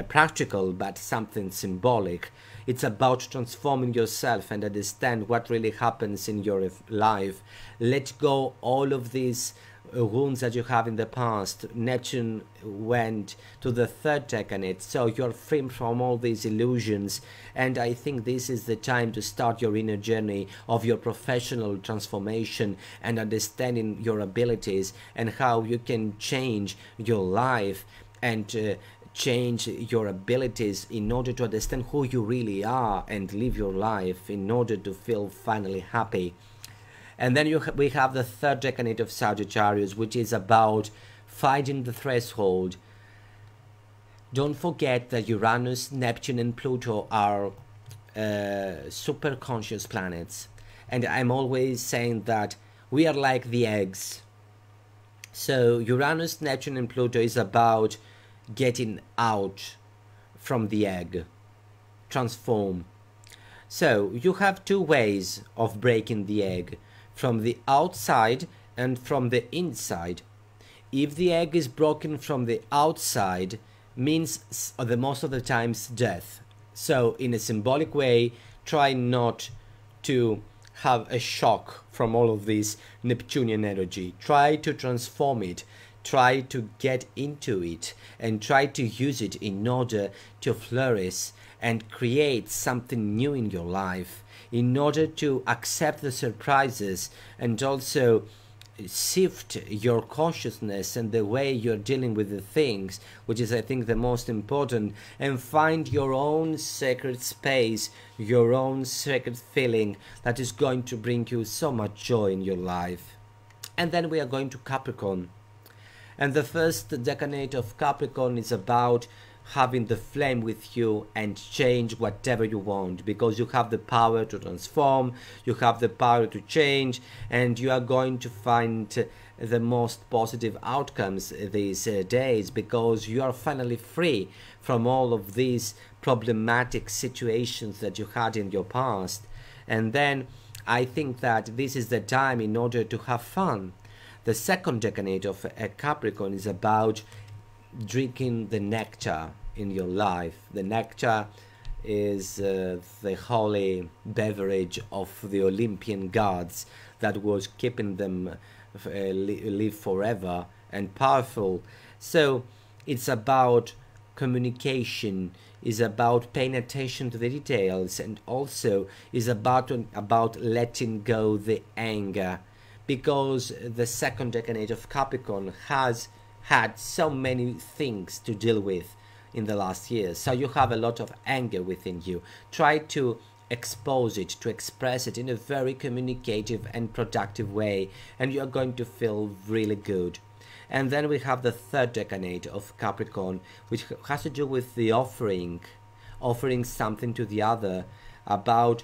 practical, but something symbolic. It's about transforming yourself and understand what really happens in your life. Let go all of these wounds that you have in the past. Neptune went to the third decade, so you're free from all these illusions, and I think this is the time to start your inner journey of your professional transformation and understanding your abilities and how you can change your life and change your abilities in order to understand who you really are and live your life in order to feel finally happy. And then we have the third decade of Sagittarius, which is about fighting the threshold. Don't forget that Uranus, Neptune and Pluto are super conscious planets. And I'm always saying that we are like the eggs. So Uranus, Neptune and Pluto is about getting out from the egg, transform. So you have two ways of breaking the egg, from the outside and from the inside. If the egg is broken from the outside, means the most of the times death. So in a symbolic way, try not to have a shock from all of this Neptunian energy. Try to transform it, try to get into it, and try to use it in order to flourish and create something new in your life, in order to accept the surprises and also shift your consciousness and the way you're dealing with the things, which is I think the most important, and find your own sacred space, your own sacred feeling that is going to bring you so much joy in your life. And then we are going to Capricorn. And the first decade of Capricorn is about having the flame with you and change whatever you want, because you have the power to transform, you have the power to change, and you are going to find the most positive outcomes these days, because you are finally free from all of these problematic situations that you had in your past. And then I think that this is the time in order to have fun. The second decade of Capricorn is about drinking the nectar in your life. The nectar is the holy beverage of the Olympian gods that was keeping them live forever and powerful. So it's about communication, is about paying attention to the details, and also is about letting go the anger, because the second decade of Capricorn has had so many things to deal with in the last years. So you have a lot of anger within you. Try to expose it, to express it in a very communicative and productive way, and you're going to feel really good. And then we have the third decade of Capricorn, which has to do with the offering something to the other, about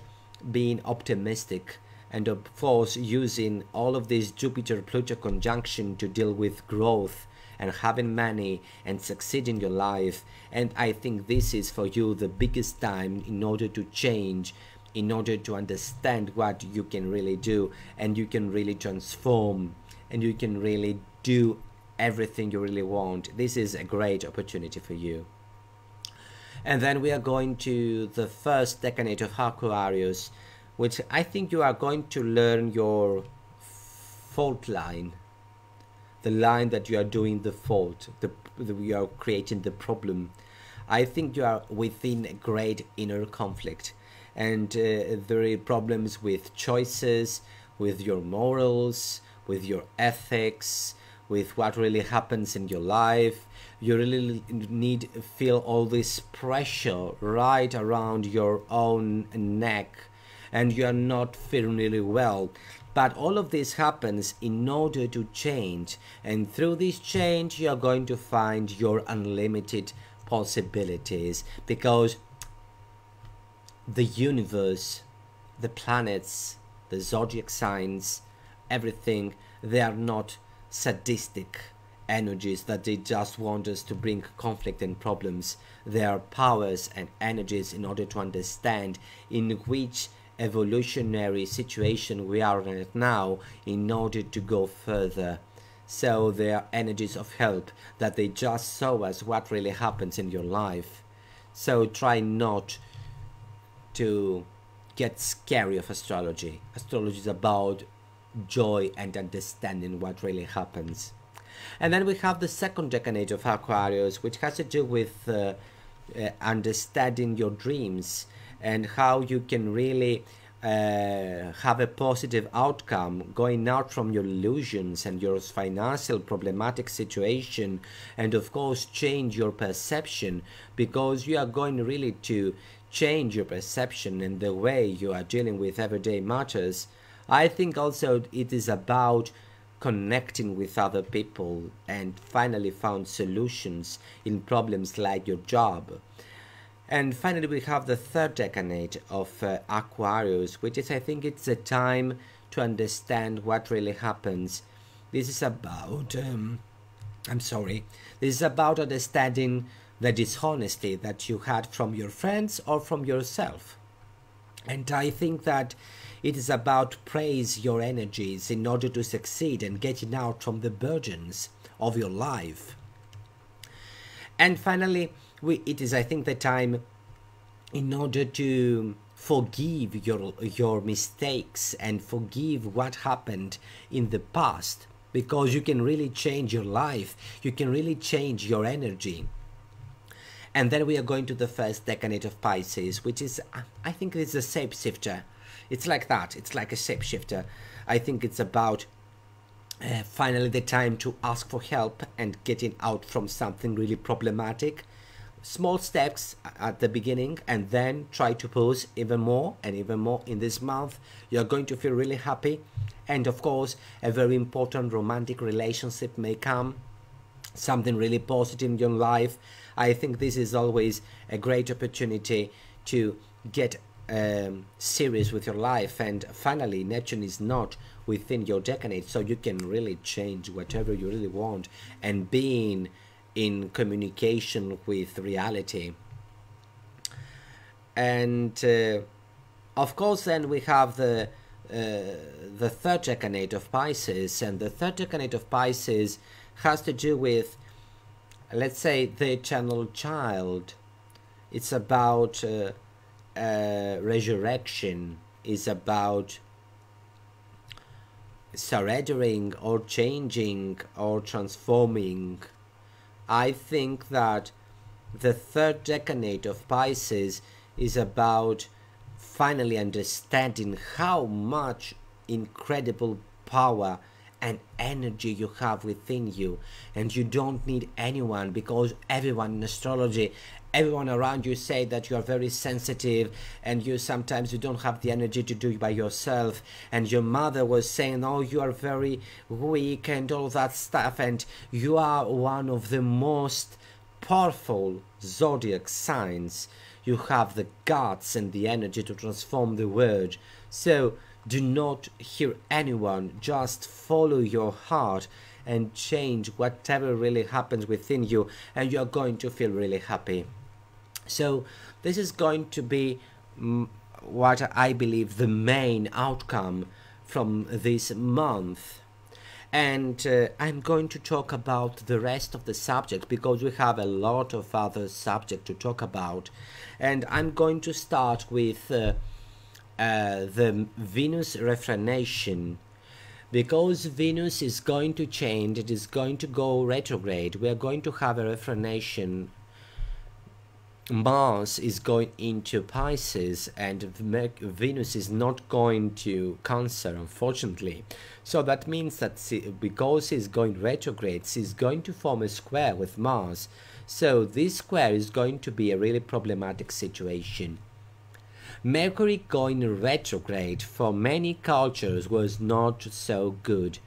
being optimistic, and of course using all of this Jupiter-Pluto conjunction to deal with growth and having money and succeed in your life. And I think this is for you the biggest time in order to change, in order to understand what you can really do, and you can really transform, and you can really do everything you really want. This is a great opportunity for you. And then we are going to the first decade of Aquarius, which I think you are going to learn your fault line, the line that you are doing the fault, you are creating the problem. I think you are within a great inner conflict, and there are problems with choices, with your morals, with your ethics, with what really happens in your life. You really feel all this pressure right around your own neck, and you are not feeling really well. But all of this happens in order to change, and through this change you are going to find your unlimited possibilities, because the universe, the planets, the zodiac signs, everything, they are not sadistic energies that they just want us to bring conflict and problems. They are powers and energies in order to understand in which evolutionary situation we are in now in order to go further. So they are energies of help that they just show us what really happens in your life. So try not to get scary of astrology. Astrology is about joy and understanding what really happens. And then we have the second decade of Aquarius, which has to do with understanding your dreams and how you can really have a positive outcome going out from your illusions and your financial problematic situation, and of course change your perception, because you are going really to change your perception and the way you are dealing with everyday matters. I think also it is about connecting with other people and finally found solutions in problems like your job. And finally we have the third decade of Aquarius, which is, I think it's a time to understand what really happens. This is about this is about understanding the dishonesty that you had from your friends or from yourself. And I think that it is about praise your energies in order to succeed and getting out from the burdens of your life. And finally, it is, I think, the time in order to forgive your mistakes and forgive what happened in the past, because you can really change your life, you can really change your energy. And then we are going to the first decade of Pisces, which is, I think it's a shapeshifter. It's like that. It's like a shapeshifter. I think it's about finally the time to ask for help and getting out from something really problematic. Small steps at the beginning, and then try to push even more and even more in this month. You're going to feel really happy. And of course, a very important romantic relationship may come. Something really positive in your life. I think this is always a great opportunity to get serious with your life. And finally, Neptune is not within your decade, so you can really change whatever you really want and being in communication with reality. And of course, then we have the third decade of Pisces, and the third decade of Pisces has to do with, let's say, the eternal child. It's about resurrection, is about surrendering or changing or transforming. I think that the third decade of Pisces is about finally understanding how much incredible power and energy you have within you, and you don't need anyone, because everyone in astrology, everyone around you say that you are very sensitive and you sometimes you don't have the energy to do it by yourself, and your mother was saying, oh, you are very weak and all that stuff. And you are one of the most powerful zodiac signs. You have the guts and the energy to transform the world. So do not hear anyone, just follow your heart and change whatever really happens within you, and you're going to feel really happy. So this is going to be what I believe the main outcome from this month. And I'm going to talk about the rest of the subject, because we have a lot of other subject to talk about. And I'm going to start with the Venus refranation, because Venus is going to change. It is going to go retrograde. We are going to have a refranation. Mars is going into Pisces, and Venus is not going to Cancer, unfortunately. So that means that because she's going retrograde, she's going to form a square with Mars. So this square is going to be a really problematic situation. Mercury going retrograde for many cultures was not so good.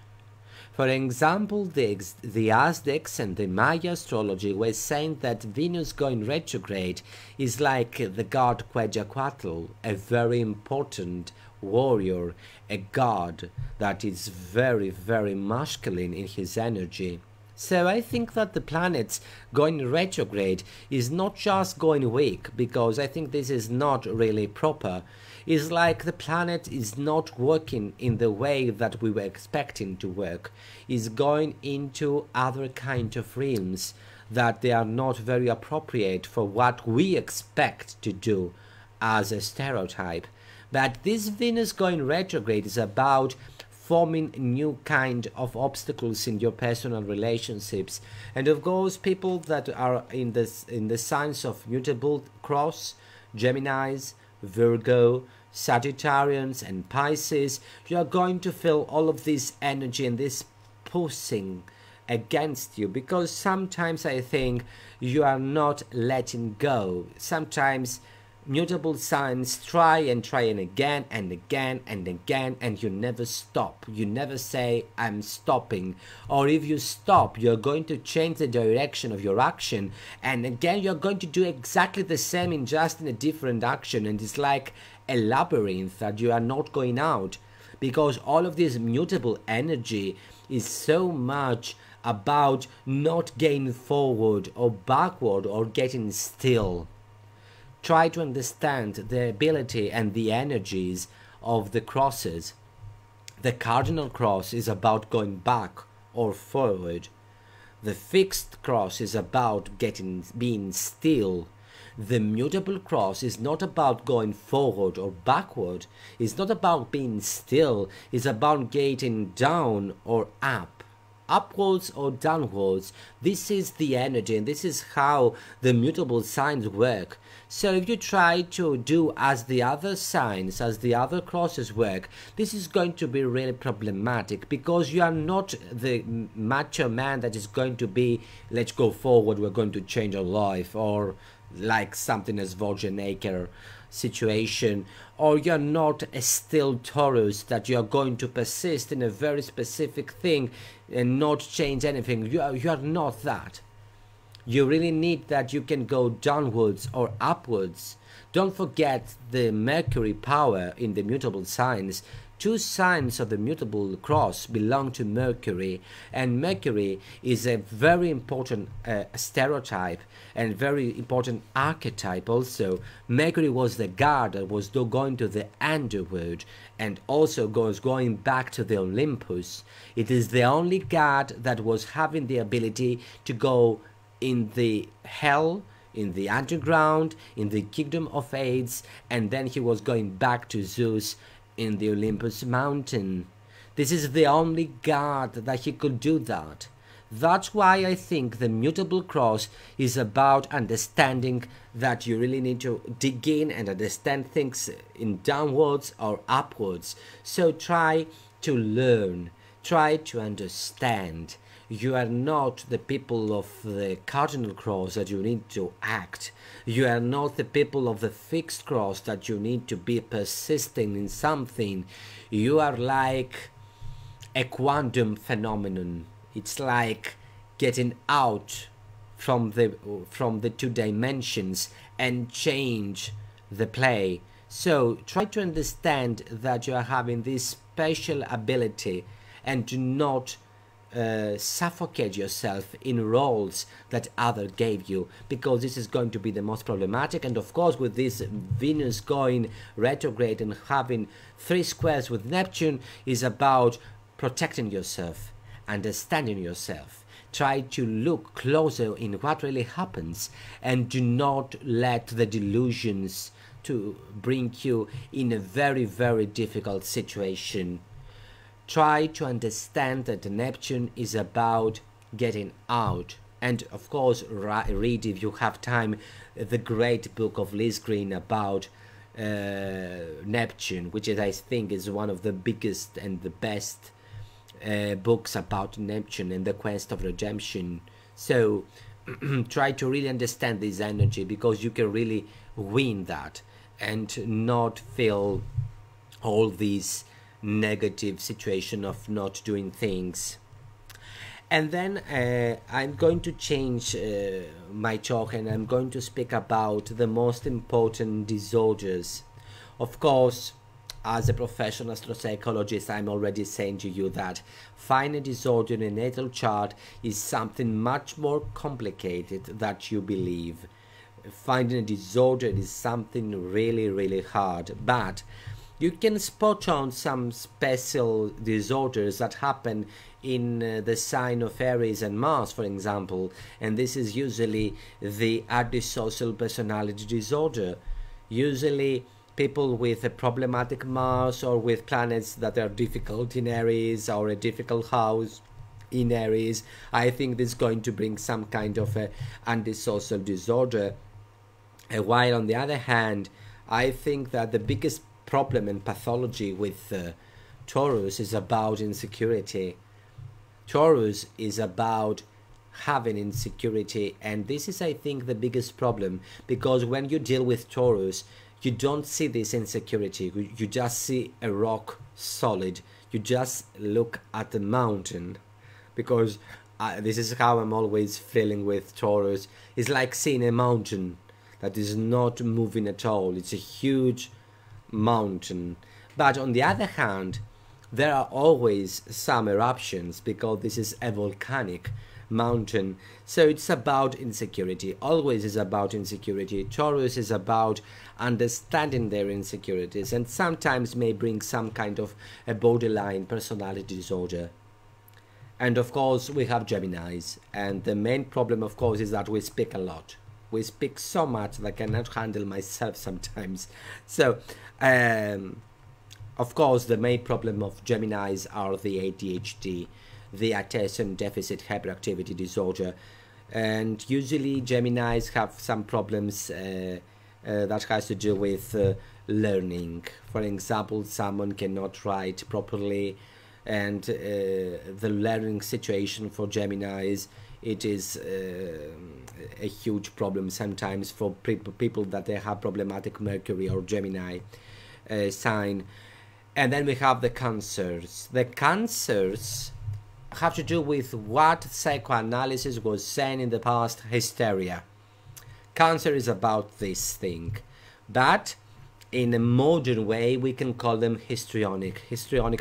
For example, the Aztecs and the Maya astrology were saying that Venus going retrograde is like the god Quetzalcoatl, a very important warrior, a god that is very, very masculine in his energy. So I think that the planets going retrograde is not just going weak, because I think this is not really proper. It's like the planet is not working in the way that we were expecting to work. It's going into other kind of realms that they are not very appropriate for what we expect to do as a stereotype. But this Venus going retrograde is about forming new kind of obstacles in your personal relationships. And of course, people that are in the signs of mutable cross, Geminis, Virgo, Sagittarians and Pisces, you are going to feel all of this energy and this pushing against you, because sometimes I think you are not letting go. Sometimes mutable signs try and again and again and again, and you never stop. You never say, I'm stopping. Or if you stop, you're going to change the direction of your action, and again you're going to do exactly the same in just in a different action, and it's like a labyrinth that you are not going out, because all of this mutable energy is so much about not going forward or backward or getting still. Try to understand the ability and the energies of the crosses. The cardinal cross is about going back or forward. The fixed cross is about being still. The mutable cross is not about going forward or backward. It's not about being still. It's about getting down or up. Upwards or downwards. This is the energy, and this is how the mutable signs work. So if you try to do as the other signs, as the other crosses work, this is going to be really problematic, because you are not the macho man that is going to be, let's go forward, we're going to change our life, or like something as Voyager situation, or you're not a still Taurus that you're going to persist in a very specific thing and not change anything. You are not that. You really need that you can go downwards or upwards. Don't forget the Mercury power in the mutable signs. Two signs of the mutable cross belong to Mercury, and Mercury is a very important stereotype and very important archetype also. Mercury was the god that was going to the underworld and also going back to the Olympus. It is the only god that was having the ability to go in the hell, in the underground, in the kingdom of Hades, and then he was going back to Zeus in the Olympus mountain. This is the only god that he could do that. That's why I think the mutable cross is about understanding that you really need to dig in and understand things in downwards or upwards. So try to learn, try to understand. You are not the people of the cardinal cross that you need to act. You are not the people of the fixed cross that you need to be persisting in something. You are like a quantum phenomenon. It's like getting out from the two dimensions and change the play. So try to understand that you are having this special ability, and do not suffocate yourself in roles that other gave you, because this is going to be the most problematic. And of course, with this Venus going retrograde and having 3 squares with Neptune, is about protecting yourself, understanding yourself. Try to look closer in what really happens, and do not let the delusions to bring you in a very, very difficult situation. Try to understand that Neptune is about getting out. And of course, read, if you have time, the great book of Liz Green about Neptune, which is, I think, is one of the biggest and the best books about Neptune and the quest of redemption. So try to really understand this energy, because you can really win that. and not feel all these negative situation of not doing things. And then I'm going to change my talk, and I'm going to speak about the most important disorders. Of course, as a professional astropsychologist, I'm already saying to you that finding a disorder in a natal chart is something much more complicated than you believe. Finding a disorder is something really hard, but you can spot on some special disorders that happen in the sign of Aries and Mars, for example, and this is usually the antisocial personality disorder. Usually people with a problematic Mars or with planets that are difficult in Aries or a difficult house in Aries, I think this is going to bring some kind of a antisocial disorder. While on the other hand, I think that the biggest problem and pathology with Taurus is about insecurity. Taurus is about having insecurity, and this is, I think, the biggest problem, because when you deal with Taurus, you don't see this insecurity. You just see a rock solid. You just look at the mountain, because this is how I'm always feeling with Taurus. It's like seeing a mountain that is not moving at all. It's a huge mountain. But on the other hand, there are always some eruptions, because this is a volcanic mountain. So it's about insecurity. Always is about insecurity. Taurus is about understanding their insecurities, and sometimes may bring some kind of a borderline personality disorder. And of course we have Geminis, and the main problem of course is that we speak a lot. We speak so much that I cannot handle myself sometimes. So of course the main problem of Geminis are the ADHD, the attention deficit hyperactivity disorder, and usually Geminis have some problems that has to do with learning. For example, someone cannot write properly, and the learning situation for Geminis, it is a huge problem sometimes for people that they have problematic Mercury or Gemini sign. And then we have the Cancers. The Cancers have to do with what psychoanalysis was saying in the past, hysteria. Cancer is about this thing, but in a modern way we can call them histrionic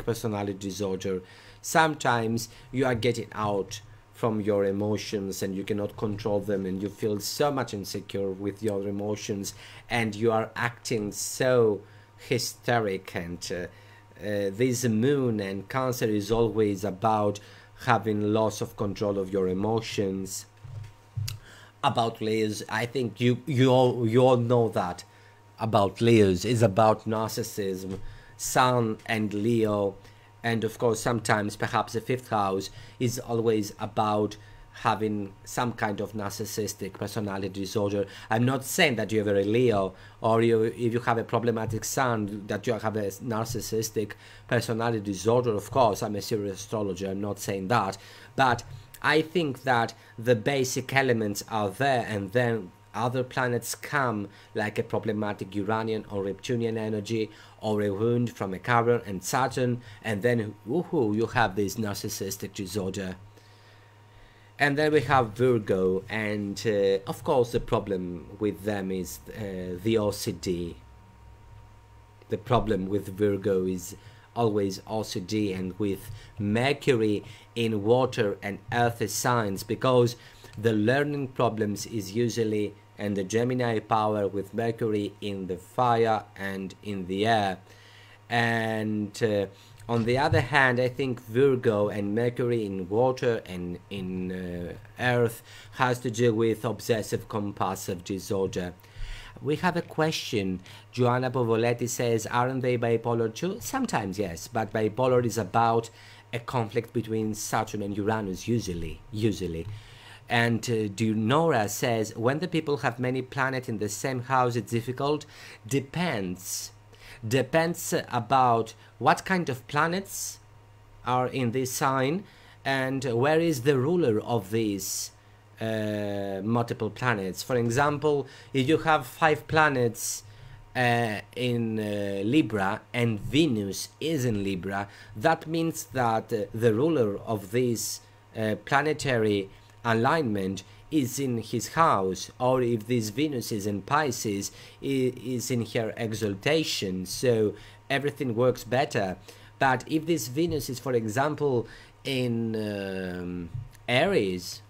personality disorder. Sometimes you are getting out from your emotions and you cannot control them, and you feel so much insecure with your emotions, and you are acting so hysteric. And this moon and Cancer is always about having loss of control of your emotions. About Leos, I think you all know that about Leos is about narcissism, Sun and Leo, and of course sometimes perhaps the fifth house is always about having some kind of narcissistic personality disorder. I'm not saying that you're very Leo, or if you have a problematic Sun, that you have a narcissistic personality disorder. Of course, I'm a serious astrologer, I'm not saying that, but I think that the basic elements are there, and then other planets come, like a problematic Uranian or Neptunian energy, or a wound from a Chiron and Saturn, and then you have this narcissistic disorder. And then we have Virgo, and of course the problem with them is the OCD. The problem with Virgo is always OCD, and with Mercury in water and earth signs, because the learning problems is usually, and the Gemini power with Mercury in the fire and in the air. And on the other hand, I think Virgo and Mercury in water and in earth has to do with obsessive compulsive disorder. We have a question. Joanna Povoletti says, aren't they bipolar too? Sometimes yes, but bipolar is about a conflict between Saturn and Uranus usually. And Dinora says, when the people have many planets in the same house, it's difficult. Depends about what kind of planets are in this sign, and where is the ruler of these multiple planets. For example, if you have 5 planets in Libra and Venus is in Libra, that means that the ruler of this planetary alignment is in his house, or if this Venus is in Pisces, is in her exaltation, so everything works better. But if this Venus is, for example, in Aries,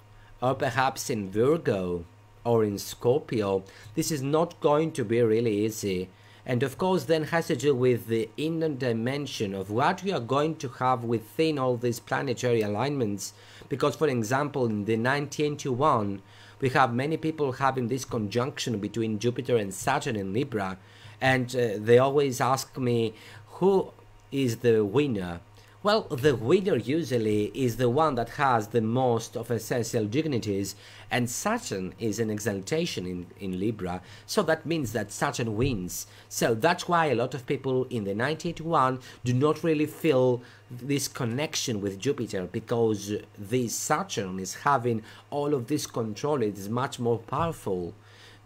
or perhaps in Virgo, or in Scorpio, this is not going to be really easy. And of course then has to do with the inner dimension of what we are going to have within all these planetary alignments. Because for example in the 1981 we have many people having this conjunction between Jupiter and Saturn in Libra, and they always ask me, who is the winner? Well, the winner usually is the one that has the most of essential dignities, and Saturn is an exaltation in Libra, so that means that Saturn wins. So that's why a lot of people in the 1981 do not really feel this connection with Jupiter, because this Saturn is having all of this control, it is much more powerful.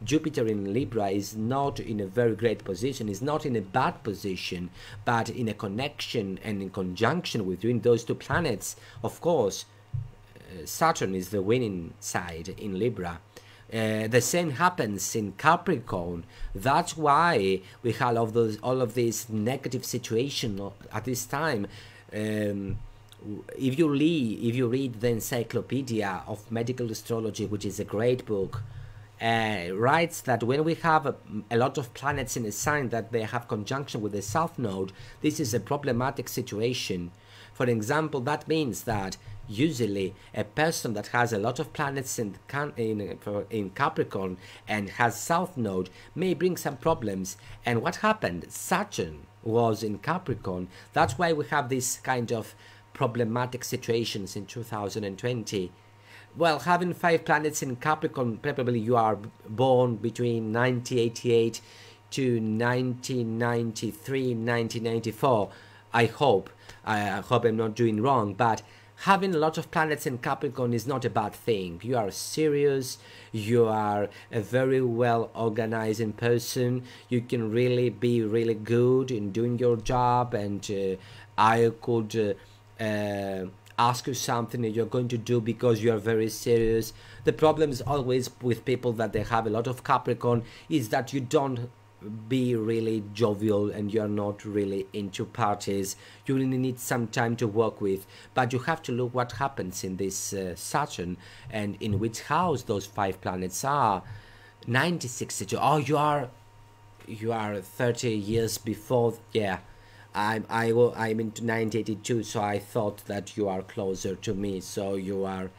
Jupiter in Libra is not in a very great position, is not in a bad position, but in a connection and in conjunction between those two planets. Of course, Saturn is the winning side in Libra. The same happens in Capricorn. That's why we have all of this negative situation at this time. If you read the Encyclopedia of Medical Astrology, which is a great book, writes that when we have a lot of planets in a sign that they have conjunction with the South Node, this is a problematic situation. For example, that means that usually a person that has a lot of planets in Capricorn and has South Node may bring some problems. And what happened? Saturn was in Capricorn. That's why we have this kind of problematic situations in 2020. Well, having 5 planets in Capricorn, probably you are born between 1988 to 1993, 1994. I hope I'm not doing wrong, but having a lot of planets in Capricorn is not a bad thing. You are serious, you are a very well organizing person, you can really be really good in doing your job, and I could ask you something that you're going to do because you are very serious. The problem is always with people that they have a lot of Capricorn is that you don't be really jovial and you're not really into parties. You really need some time to work with, but you have to look what happens in this Saturn and in which house those 5 planets are. 1962. Oh, you are 30 years before. Yeah, I'm into 1982, so I thought that you are closer to me. So you are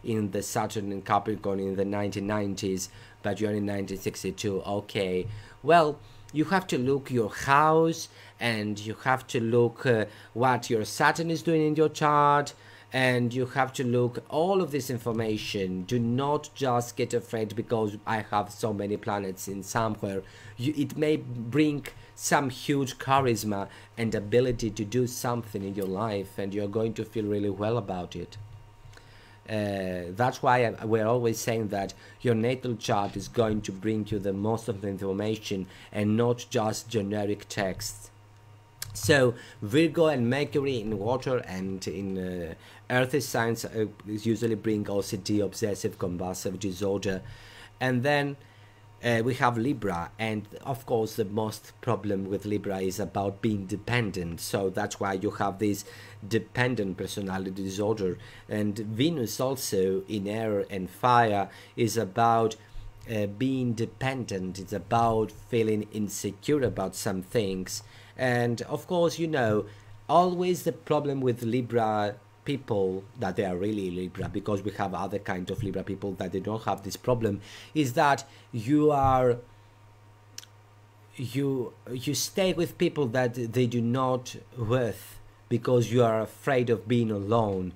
in the Saturn in Capricorn in the 1990s, but you're in 1962. Okay, well, you have to look your house, and you have to look what your Saturn is doing in your chart, and you have to look all of this information. Do not just get afraid because I have so many planets in somewhere. It may bring some huge charisma and ability to do something in your life, and you're going to feel really well about it. That's why we're always saying that your natal chart is going to bring you the most of the information and not just generic text. So Virgo and Mercury in water and in earthy signs usually bring OCD, obsessive compulsive disorder. And then we have Libra, and of course the most problem with Libra is about being dependent, so that's why you have this dependent personality disorder. And Venus also in air and fire is about being dependent. It's about feeling insecure about some things. And of course, you know, always the problem with Libra people, that they are really Libra, because we have other kind of Libra people that they don't have this problem, is that you stay with people that they do not worth because you are afraid of being alone.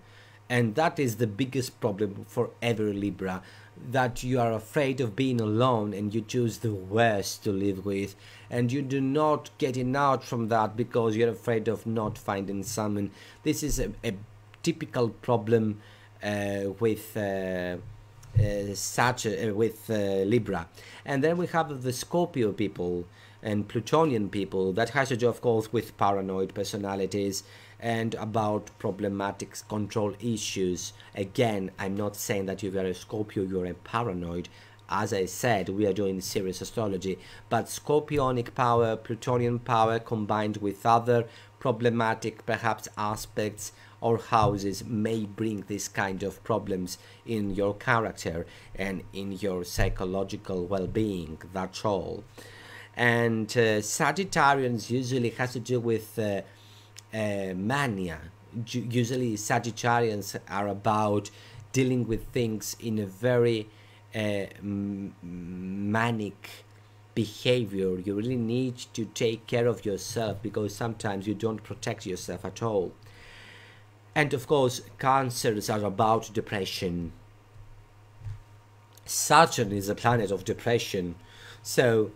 And that is the biggest problem for every Libra, that you are afraid of being alone and you choose the worst to live with, and you do not getting out from that because you're afraid of not finding someone. This is a typical problem with Libra. And then we have the Scorpio people and Plutonian people. That has to do, of course, with paranoid personalities and about problematic control issues. Again, I'm not saying that if you're a Scorpio, you're a paranoid. As I said, we are doing serious astrology, but Scorpionic power, Plutonian power combined with other problematic perhaps aspects or houses may bring this kind of problems in your character and in your psychological well-being. That's all. And Sagittarians usually has to do with mania. Usually Sagittarians are about dealing with things in a very manic behavior. You really need to take care of yourself because sometimes you don't protect yourself at all. And of course, Cancers are about depression. Saturn is a planet of depression, so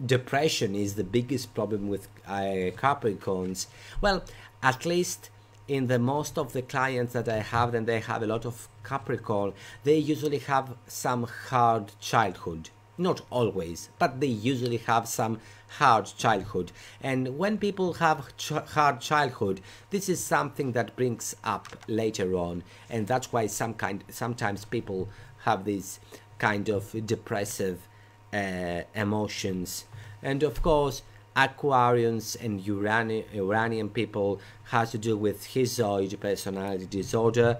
depression is the biggest problem with Capricorns. Well, at least in the most of the clients that I have, and they have a lot of Capricorn, they usually have some hard childhood. Not always, but they usually have some hard childhood. And when people have hard childhood, this is something that brings up later on, and that's why sometimes people have these kind of depressive emotions. And of course, Aquarians and Uranian people has to do with schizoid personality disorder,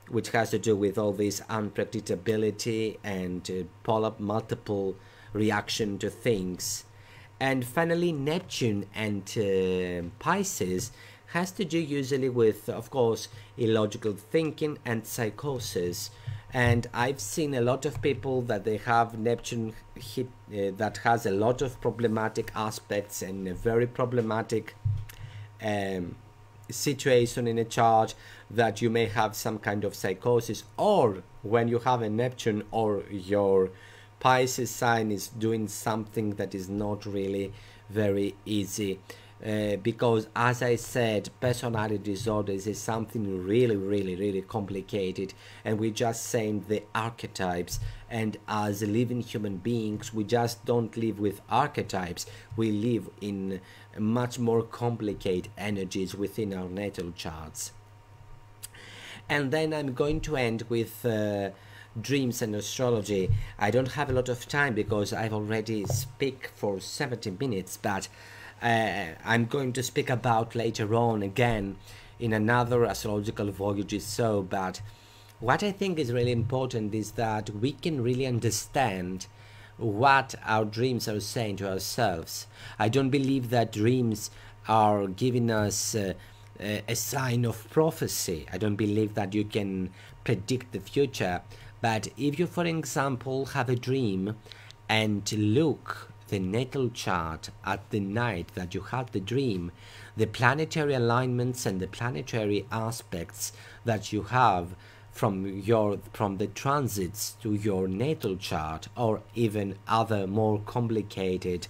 which has to do with all this unpredictability and multiple reaction to things. And finally, Neptune and Pisces has to do usually with, of course, illogical thinking and psychosis. And I've seen a lot of people that they have Neptune hit that has a lot of problematic aspects and a very problematic situation in a chart, that you may have some kind of psychosis, or when you have a Neptune or your Pisces sign is doing something that is not really very easy. Because as I said, personality disorders is something really complicated, and we're just saying the archetypes, and as living human beings we just don't live with archetypes, we live in much more complicated energies within our natal charts. And then I'm going to end with dreams and astrology. I don't have a lot of time because I've already speak for 70 minutes, but I'm going to speak about later on again in another Astrological Voyages show. But what I think is really important is that we can really understand what our dreams are saying to ourselves. I don't believe that dreams are giving us a sign of prophecy. I don't believe that you can predict the future. But if you, for example, have a dream and look the natal chart at the night that you had the dream, the planetary alignments and the planetary aspects that you have from the transits to your natal chart, or even other more complicated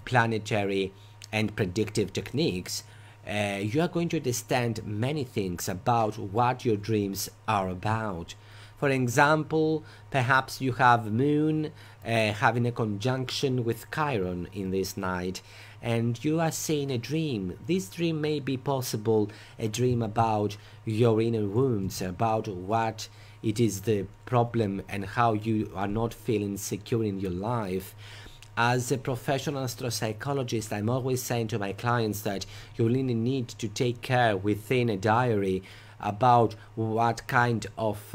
planetary and predictive techniques, you are going to understand many things about what your dreams are about. For example, perhaps you have Moon having a conjunction with Chiron in this night, and you are seeing a dream. This dream may be possible a dream about your inner wounds, about what it is the problem and how you are not feeling secure in your life. As a professional astropsychologist, I'm always saying to my clients that you really need to take care within a diary about what kind of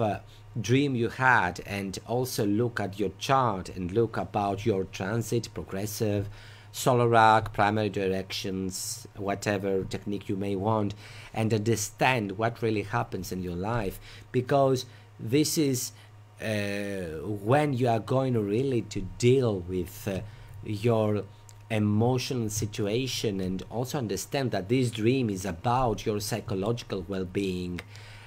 dream you had, and also look at your chart and look about your transit, progressive, solar arc, primary directions, whatever technique you may want, and understand what really happens in your life, because this is when you are going really to deal with your emotional situation, and also understand that this dream is about your psychological well-being.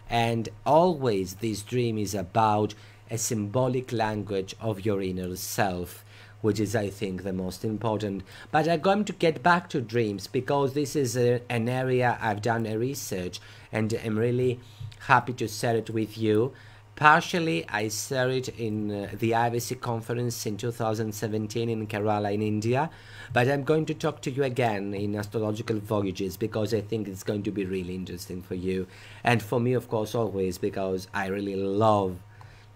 And always this dream is about a symbolic language of your inner self, which is, I think, the most important. But I'm going to get back to dreams because this is an area I've done a research, and I'm really happy to share it with you. Partially, I shared it in the IVC conference in 2017 in Kerala in India, but I'm going to talk to you again in Astrological Voyages because I think it's going to be really interesting for you and for me, of course, always, because I really love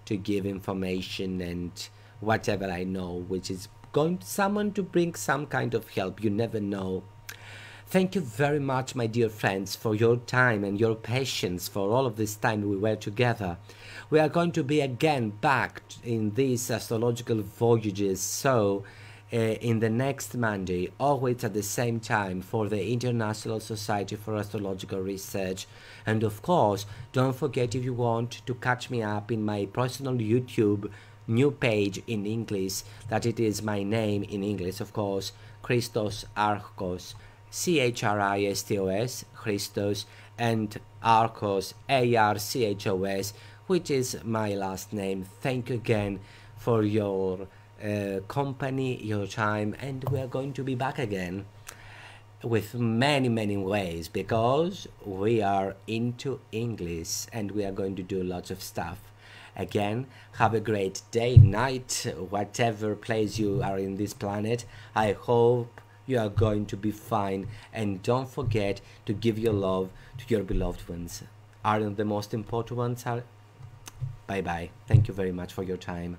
to give information and whatever I know, which is going to someone to bring some kind of help. You never know. Thank you very much, my dear friends, for your time and your patience for all of this time we were together. We are going to be again back in these astrological voyages, so in the next Monday, always at the same time, for the International Society for Astrological Research. And of course, don't forget, if you want to catch me up in my personal YouTube new page in English, that it is my name in English, of course, Christos Archos. Christos, Christos, and Archos, Archos, which is my last name. Thank you again for your company, your time, and we are going to be back again with many ways, because we are into English and we are going to do lots of stuff. Again, have a great day, night, whatever place you are in this planet. I hope you are going to be fine, and don't forget to give your love to your beloved ones. Aren't the most important ones? Bye bye. Thank you very much for your time.